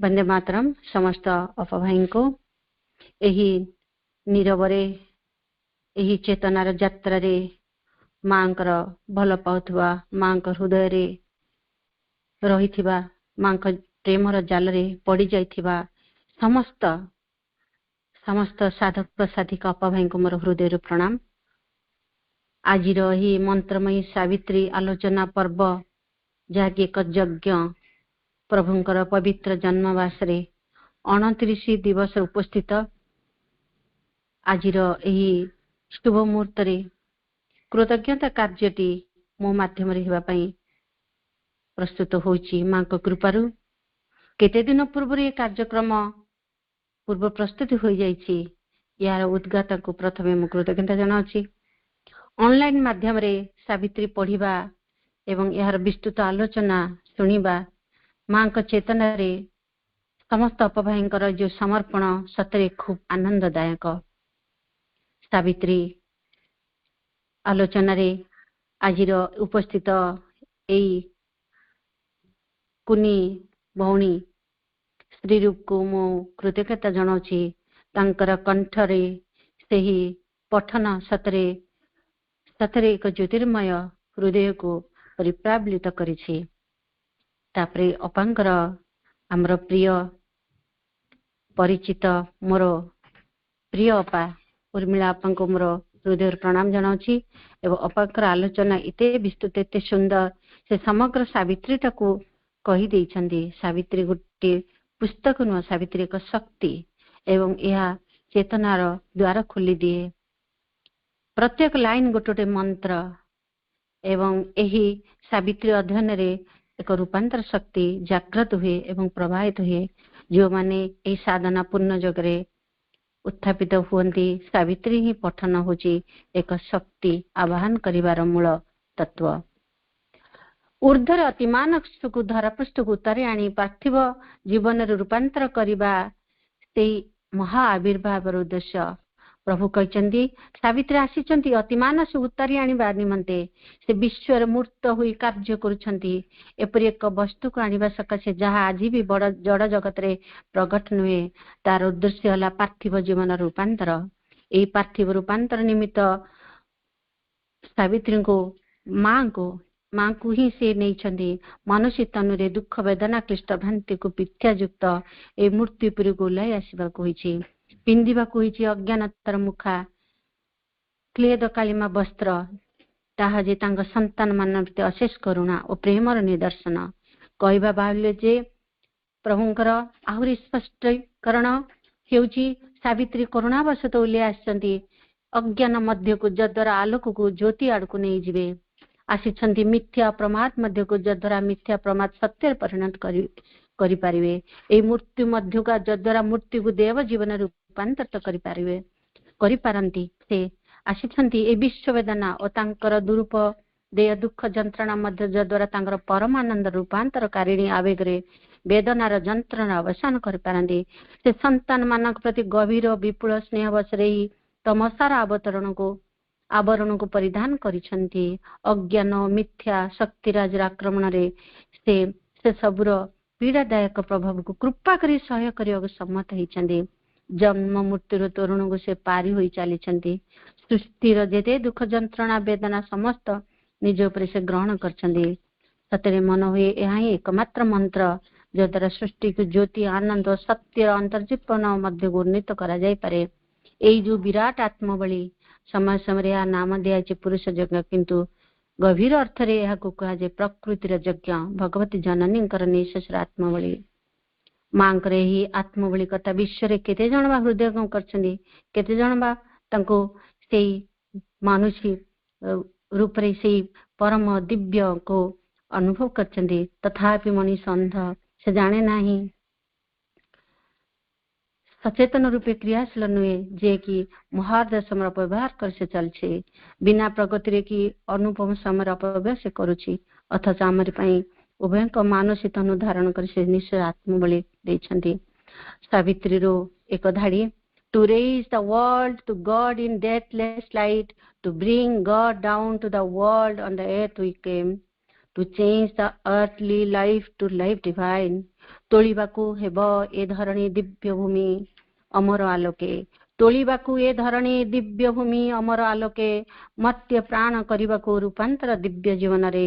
ବନ୍ଦେ ମାତରମ୍। ସମସ୍ତ ଅପଭାଇଙ୍କୁ ଏହି ନୀରବରେ ଏହି ଚେତନାର ଯାତ୍ରାରେ ମାଙ୍କର ଭଲ ପାଉଥିବା, ମାଙ୍କ ହୃଦୟରେ ରହିଥିବା, ମାଙ୍କ ପ୍ରେମର ଜାଲରେ ପଡି ଯାଇଥିବା ସମସ୍ତ ସାଧକ ସାଧିକା ଅପଭାଇଙ୍କୁ ମୋର ହୃଦୟରୁ ପ୍ରଣାମ। ଆଜିର ଏହି ମନ୍ତ୍ରମୟୀ ସାବିତ୍ରୀ ଆଲୋଚନା ପର୍ବ, ଯାହାକି ଏକ ଯଜ୍ଞ, ପ୍ରଭୁଙ୍କର ପବିତ୍ର ଜନ୍ମବାସରେ 29 ଦିବସ ଉପସ୍ଥିତ ଆଜିର ଏହି ଶୁଭ ମୁହୂର୍ତ୍ତରେ କୃତଜ୍ଞତା କାର୍ଯ୍ୟଟି ମୋ ମାଧ୍ୟମରେ ହେବା ପାଇଁ ପ୍ରସ୍ତୁତ ହୋଇଛି ମାଙ୍କ କୃପାରୁ। କେତେ ଦିନ ପୂର୍ବରୁ ଏ କାର୍ଯ୍ୟକ୍ରମ ପୂର୍ବ ପ୍ରସ୍ତୁତି ହୋଇଯାଇଛି। ଏହାର ଉଦ୍ଗାତାକୁ ପ୍ରଥମେ ମୁଁ କୃତଜ୍ଞତା ଜଣାଉଛି। ଅନଲାଇନ ମାଧ୍ୟମରେ ସାବିତ୍ରୀ ପଢିବା ଏବଂ ଏହାର ବିସ୍ତୃତ ଆଲୋଚନା ଶୁଣିବା, ମାଙ୍କ ଚେତନାରେ ସମସ୍ତ ଅପଭାଇଙ୍କର ଯେଉଁ ସମର୍ପଣ ସତରେ ଖୁବ ଆନନ୍ଦଦାୟକ। ସାବିତ୍ରୀ ଆଲୋଚନାରେ ଆଜିର ଉପସ୍ଥିତ ଏଇ କୁନି ଭଉଣୀ ଶ୍ରୀରୂପକୁ ମୁଁ କୃତଜ୍ଞତା ଜଣାଉଛି। ତାଙ୍କର କଣ୍ଠରେ ସେହି ପଠନ ସତରେ ସତରେ ଏକ ଜ୍ୟୋତିର୍ମୟ ହୃଦୟକୁ ପରିପ୍ଲାବିତ କରିଛି। ତାପରେ ଅପାଙ୍କର ଆମର ପ୍ରିୟ ପରିଚିତ ମୋର ପ୍ରିୟ ଅପା ଉର୍ମିଳା ଅପାଙ୍କୁ ମୋର ହୃଦୟର ପ୍ରଣାମ ଜଣାଉଛି। ଏବଂ ଅପାଙ୍କର ଆଲୋଚନା ଏତେ ବିସ୍ତୃତ, ଏତେ ସୁନ୍ଦର, ସେ ସମଗ୍ର ସାବିତ୍ରୀଟାକୁ କହିଦେଇଛନ୍ତି। ସାବିତ୍ରୀ ଗୋଟିଏ ପୁସ୍ତକ ନୁହଁ, ସାବିତ୍ରୀ ଏକ ଶକ୍ତି ଏବଂ ଏହା ଚେତନାର ଦ୍ୱାର ଖୋଲିଦିଏ। ପ୍ରତ୍ୟେକ ଲାଇନ ଗୋଟେ ଗୋଟେ ମନ୍ତ୍ର ଏବଂ ଏହି ସାବିତ୍ରୀ ଅଧ୍ୟୟନରେ ଏକ ରୂପାନ୍ତର ଶକ୍ତି ଜାଗ୍ରତ ହୁଏ ଏବଂ ପ୍ରବାହିତ ହୁଏ। ଯେଉଁମାନେ ଏହି ସାଧନା ପୂର୍ଣ୍ଣ ଯୋଗରେ ଉତ୍ଥାପିତ ହୁଅନ୍ତି, ସାବିତ୍ରୀ ହିଁ ପଠନ ହେଉଛି ଏକ ଶକ୍ତି ଆବାହନ କରିବାର ମୂଳ ତତ୍ଵ। ଊର୍ଦ୍ଧ୍ୱର ଅତିମାନସକୁ ଧରାପୃଷ୍ଠକୁ ଉତାରି ଆଣି ପାର୍ଥିବ ଜୀବନରେ ରୂପାନ୍ତର କରିବା ସେଇ ମହା ଆବିର୍ଭାବର ଉଦ୍ଦେଶ୍ୟ। ପ୍ରଭୁ କହିଛନ୍ତି ସାବିତ୍ରୀ ଆସିଛନ୍ତି ଅତିମାନସ ଉତାରି ଆଣିବା ନିମନ୍ତେ। ସେ ବିଶ୍ୱରେ ମୂର୍ତ୍ତ ହୋଇ କାର୍ଯ୍ୟ କରୁଛନ୍ତି ଏପରି ଏକ ବସ୍ତୁକୁ ଆଣିବା ସକାଶେ ଯାହା ଆଜି ବି ବଡ ଜଡ ଜଗତରେ ପ୍ରଗଟ ନୁହେଁ। ତାର ଉଦ୍ଦେଶ୍ୟ ହେଲା ପାର୍ଥିବ ଜୀବନର ରୂପାନ୍ତର। ଏହି ପାର୍ଥିବ ରୂପାନ୍ତର ନିମିତ୍ତ ସାବିତ୍ରୀଙ୍କୁ ମାଙ୍କୁ ହିଁ ସେ ନେଇଛନ୍ତି। ମନୁଷ୍ୟ ତନୁରେ ଦୁଃଖ ବେଦନା କ୍ଲିଷ୍ଟ ଭ୍ରାନ୍ତିକୁ ମିଥ୍ୟାଯୁକ୍ତ ଏହି ମୂର୍ତ୍ତି ଉପରକୁ ଓହ୍ଲାଇ ଆସିବାକୁ ହୋଇଛି। ପିନ୍ଧିବାକୁ ହୋଇଛି ଅଜ୍ଞାନତାର ମୁଖା, କ୍ଲେଦ କାଳିମା ବସ୍ତ୍ର, ତାହା ଯେ ତାଙ୍କ ସନ୍ତାନ ମାନଙ୍କ ପ୍ରତି ଅଶେଷ କରୁଣା ଓ ପ୍ରେମର ନିଦର୍ଶନ। କହିବା ବାହୁଲ୍ୟ ଯେ ପ୍ରଭୁଙ୍କର ଆହୁରି ସ୍ପଷ୍ଟୀକରଣ ହେଉଛି ସାବିତ୍ରୀ କରୁଣାବଶତଃ ଓହ୍ଲାଇ ଆସିଛନ୍ତି ଅଜ୍ଞାନ ମଧ୍ୟକୁ, ଯଦ୍ୱାରା ଆଲୋକକୁ ଜ୍ୟୋତି ଆଡକୁ ନେଇଯିବେ। ଆସିଛନ୍ତି ମିଥ୍ୟା ପ୍ରମାଦ ମଧ୍ୟକୁ, ଯଦ୍ୱାରା ମିଥ୍ୟା ପ୍ରମାଦ ସତ୍ୟରେ ପରିଣତ କରିପାରିବେ। ଏହି ମୃତ୍ୟୁ ମଧ୍ୟକୁ ଯଦ୍ୱାରା ମୃତ୍ୟୁକୁ ଦେବ ଜୀବନରେ ରୂପାନ୍ତରିତ କରିପାରନ୍ତି। ସେ ଆସିଛନ୍ତି ଏ ବିଶ୍ୱ ବେଦନା ଓ ତାଙ୍କର ଦେୟ ଦୁଃଖ ଯନ୍ତ୍ରଣା ମଧ୍ୟ, ଯଦ୍ୱାରା ତାଙ୍କର ପରମାନନ୍ଦ ରୂପାନ୍ତରକାରିଣୀ ଆବେଗରେ ବେଦନାର ଯନ୍ତ୍ରଣା ଅବସାନ କରିପାରନ୍ତି। ସେ ସନ୍ତାନ ମାନଙ୍କ ପ୍ରତି ଗଭୀର ବିପୁଳ ସ୍ନେହ ବସରେ ଏହି ତମସାର ଆବରଣକୁ ପରିଧାନ କରିଛନ୍ତି। ଅଜ୍ଞାନ ଓ ମିଥ୍ୟା ଶକ୍ତିରାଜର ଆକ୍ରମଣରେ ସେ ସବୁର ପୀଡ଼ାଦାୟକ ପ୍ରଭାବକୁ କୃପା କରି ସହ୍ୟ କରିବାକୁ ସମ୍ମତ ହେଇଛନ୍ତି। ଜନ୍ମ ମୃତ୍ୟୁର ତୋରଣକୁ ସେ ପାରି ହୋଇ ଚାଲିଛନ୍ତି। ସୃଷ୍ଟିର ଯେତେ ଦୁଃଖ ଯନ୍ତ୍ରଣା ବେଦନା ସମସ୍ତ ନିଜ ଉପରେ ସେ ଗ୍ରହଣ କରିଛନ୍ତି। ସତରେ ମନ ହୁଏ ଏହା ହିଁ ଏକମାତ୍ର ମନ୍ତ୍ର ଯଦ୍ୱାରା ସୃଷ୍ଟିକୁ ଜ୍ୟୋତି ଆନନ୍ଦ ସତ୍ୟର ଅନ୍ତର୍ଜୀବନ ମଧ୍ୟକୁ ଉନ୍ନୀତ କରାଯାଇପାରେ। ଏଇ ଯୋଉ ବିରାଟ ଆତ୍ମବଳୀ, ସମୟ ସମୟରେ ଏହା ନାମ ଦିଆଯାଇଛି ପୁରୁଷ ଯଜ୍ଞ, କିନ୍ତୁ ଗଭୀର ଅର୍ଥରେ ଏହାକୁ କୁହାଯାଏ ପ୍ରକୃତିର ଯଜ୍ଞ, ଭଗବତୀ ଜନନୀଙ୍କର ନିଃଶେଷର ଆତ୍ମବଳୀ। ମାଙ୍କର ଏହି ଆତ୍ମବଳୀ କଥା ବିଶ୍ୱରେ କେତେ ଜଣ ବା ହୃଦୟଙ୍ଗମ କରିଛନ୍ତି, କେତେ ଜଣ ବା ତାଙ୍କୁ ସେଇ ମାନୁଷୀ ରୂପରେ ସେଇ ପରମ ଦିବ୍ୟକୁ ଅନୁଭବ କରିଛନ୍ତି। ତଥାପି ମଣିଷ ଅନ୍ଧ, ସେ ଜାଣେ ନାହିଁ, ସଚେତନ ରୂପେ କ୍ରିୟାଶୀଳ ନୁହେଁ, ଯେ କି ମହାର୍ଦ ସମୟର ଅପବ୍ୟବହାର କରି ସେ ଚାଲିଛି। ବିନା ପ୍ରଗତିରେ କି ଅନୁପମ ସମୟର ଅପବ୍ୟବହାର ସେ କରୁଛି। ଅଥଚ ଆମରି ପାଇଁ ଉଭୟଙ୍କ ମାନସୀ ତନୁ ଧାରଣ କରି ସେ ନିଶ୍ଚୟ ଆତ୍ମବଳୀ ଦେଇଛନ୍ତି। ସାବିତ୍ରୀରୁ ଏକ ଧାଡ଼ି, to raise the world to God in deathless light, to bring God down to the world on the earth we came, to change the earthly life to life divine. ତୋଳିବାକୁ ହେବ ଏ ଧରଣୀ ଦିବ୍ୟ ଭୂମି ଅମର ଆଲୋକେ, ତୋଳିବାକୁ ଏ ଧରଣୀ ଦିବ୍ୟ ଭୂମି ଅମର ଆଲୋକେ, ମର୍ତ୍ତ୍ୟ ପ୍ରାଣ କରିବାକୁ ରୂପାନ୍ତର ଦିବ୍ୟ ଜୀବନରେ,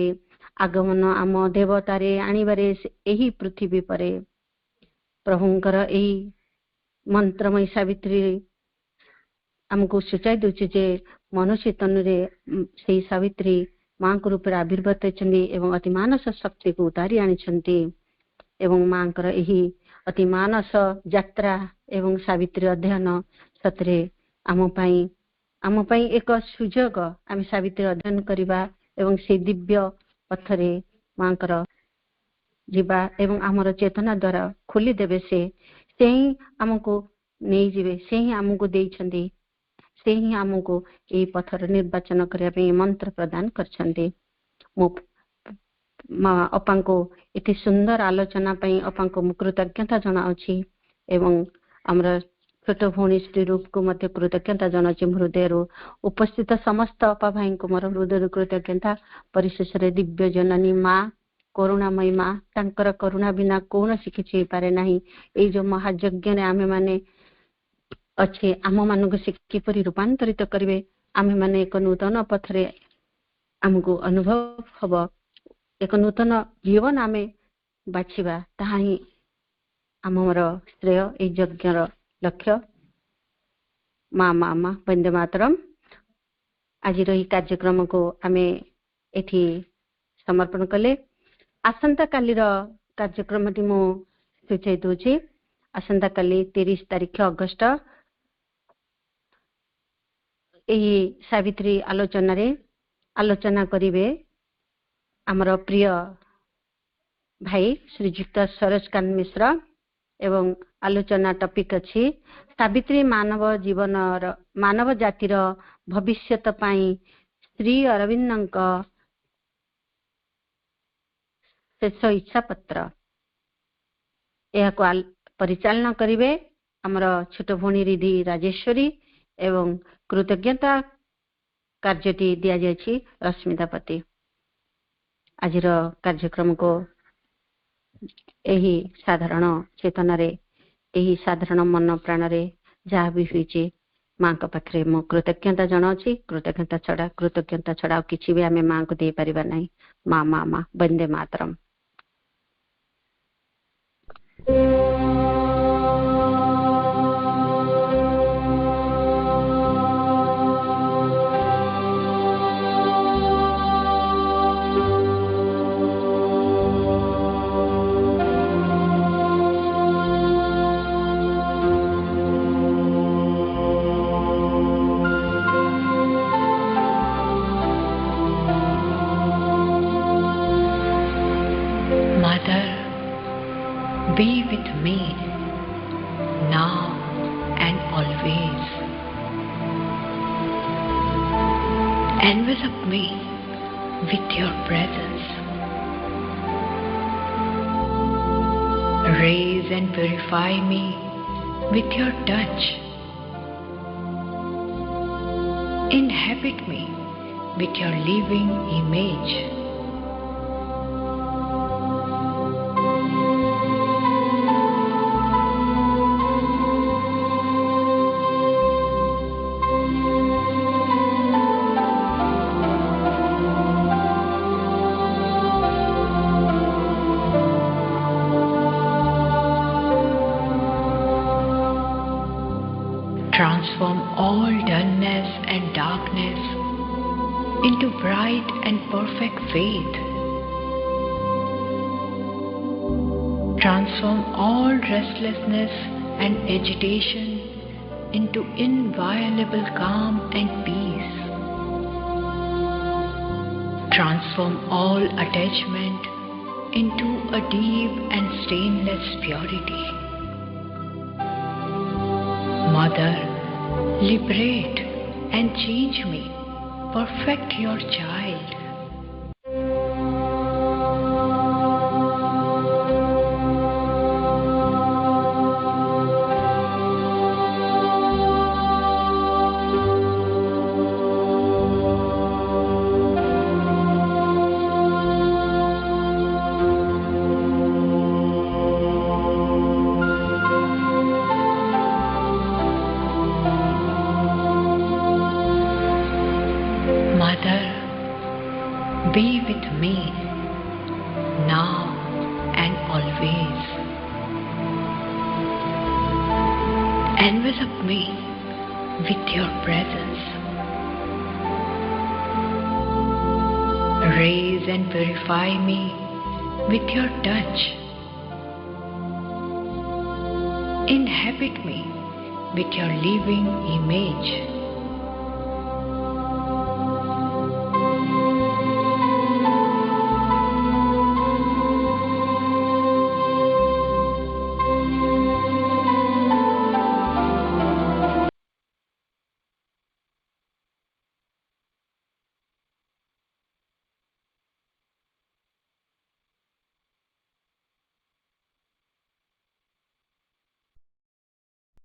ଆଗମନ ଆମ ଦେବତାରେ ଆଣିବାରେ ଏହି ପୃଥିବୀ ପରେ। ପ୍ରଭୁଙ୍କର ଏହି ମନ୍ତ୍ରମୟୀ ସାବିତ୍ରୀ ଆମକୁ ସୂଚାଇ ଦେଉଛି ଯେ ମନୁଷ୍ୟ ତନୁରେ ସେଇ ସାବିତ୍ରୀ ମାଙ୍କ ରୂପରେ ଆବିର୍ଭୂତ ହୋଇଛନ୍ତି ଏବଂ ଅତି ମାନସ ଶକ୍ତିକୁ ଉତାରି ଆଣିଛନ୍ତି। ଏବଂ ମାଙ୍କର ଏହି ଅତି ମାନସ ଯାତ୍ରା ଏବଂ ସାବିତ୍ରୀ ଅଧ୍ୟୟନ ସତରେ ଆମ ପାଇଁ ଏକ ସୁଯୋଗ। ଆମେ ସାବିତ୍ରୀ ଅଧ୍ୟୟନ କରିବା ଏବଂ ସେଇ ଦିବ୍ୟ ପଥରେ ମାଙ୍କର ଯିବା ଏବଂ ଆମର ଚେତନା ଦ୍ୱାରା ଖୋଲିଦେବେ। ସେ ହିଁ ଆମକୁ ନେଇଯିବେ, ସେ ହିଁ ଆମକୁ ଦେଇଛନ୍ତି, ସେ ହିଁ ଆମକୁ ଏହି ପଥର ନିର୍ବାଚନ କରିବା ପାଇଁ ମନ୍ତ୍ର ପ୍ରଦାନ କରିଛନ୍ତି। ମୁଁ ଅପାଙ୍କୁ ଏତେ ସୁନ୍ଦର ଆଲୋଚନା ପାଇଁ ଅପାଙ୍କୁ ମୁଁ କୃତଜ୍ଞତା ଜଣାଉଛି ଏବଂ ଆମର ଛୋଟ ଭଉଣୀ ଶ୍ରୀ ରୂପକୁ ମଧ୍ୟ କୃତଜ୍ଞତା ଜଣାଉଛି ମୋ ହୃଦୟରୁ। ଉପସ୍ଥିତ ସମସ୍ତ ଅପା ଭାଇଙ୍କୁ ମୋର ହୃଦୟରୁ କୃତଜ୍ଞତା। ପରିଶେଷରେ ଦିବ୍ୟ ଜନନୀ ମା, କରୁଣାମୟୀ ମା, ତାଙ୍କର କରୁଣା ବିନା କୌଣସି କିଛି ହେଇପାରେ ନାହିଁ। ଏଇ ଯୋଉ ମହାଯଜ୍ଞରେ ଆମେମାନେ ଅଛେ, ଆମମାନଙ୍କୁ ସେ କିପରି ରୂପାନ୍ତରିତ କରିବେ, ଆମେମାନେ ଏକ ନୂତନ ପଥରେ ଆମକୁ ଅନୁଭବ ହବ, ଏକ ନୂତନ ଜୀବନ ଆମେ ବାଛିବା, ତାହା ହିଁ ଆମର ଶ୍ରେୟ, ଏହି ଯଜ୍ଞର ଲକ୍ଷ୍ୟ। ମା ମା ମା ବନ୍ଦେ ମାତରମ୍। ଆଜିର ଏହି କାର୍ଯ୍ୟକ୍ରମକୁ ଆମେ ଏଠି ସମର୍ପଣ କଲେ। ଆସନ୍ତାକାଲିର କାର୍ଯ୍ୟକ୍ରମଟି ମୁଁ ସୂଚାଇ ଦେଉଛି। ଆସନ୍ତାକାଲି 30 ତାରିଖ ଅଗଷ୍ଟ ଏହି ସାବିତ୍ରୀ ଆଲୋଚନା କରିବେ ଆମର ପ୍ରିୟ ଭାଇ ଶ୍ରୀଯୁକ୍ତ ସରୋଜକାନ୍ତ ମିଶ୍ର ଏବଂ ଆଲୋଚନା ଟପିକ୍ ଅଛି ସାବିତ୍ରୀ ମାନବ ଜାତିର ଭବିଷ୍ୟତ ପାଇଁ ଶ୍ରୀ ଅରବିନ୍ଦଙ୍କ ଶେଷ ଇଚ୍ଛା ପତ୍ର। ଏହାକୁ ପରିଚାଳନା କରିବେ ଆମର ଛୋଟ ଭଉଣୀ ରିଧି ରାଜେଶ୍ୱରୀ ଏବଂ କୃତଜ୍ଞତା କାର୍ଯ୍ୟଟି ଦିଆଯାଇଛି ରଶ୍ମିତା ପତି। ଆଜିର କାର୍ଯ୍ୟକ୍ରମକୁ ଏହି ସାଧାରଣ ଚେତନାରେ, ଏହି ସାଧାରଣ ମନ ପ୍ରାଣରେ ଯାହା ବି ହୋଇଛି ମାଙ୍କ ପାଖରେ ମୁଁ କୃତଜ୍ଞତା ଜଣାଉଛି। କୃତଜ୍ଞତା ଛଡା ଆଉ କିଛି ବି ଆମେ ମାଙ୍କୁ ଦେଇପାରିବା ନାହିଁ। ମା ମା ମା Vande Mataram. Envelop me with your presence. Raise and purify me with your touch. Inhabit me with your living image. Transform all dullness and darkness into bright and perfect faith. Transform all restlessness and agitation into inviolable calm and peace. Transform all attachment into a deep and stainless purity. Mother, liberate and change me. Perfect your child. Mother, be with me now and always. Envelop me with your presence. Raise and purify me with your touch. Inhabit me with your living image.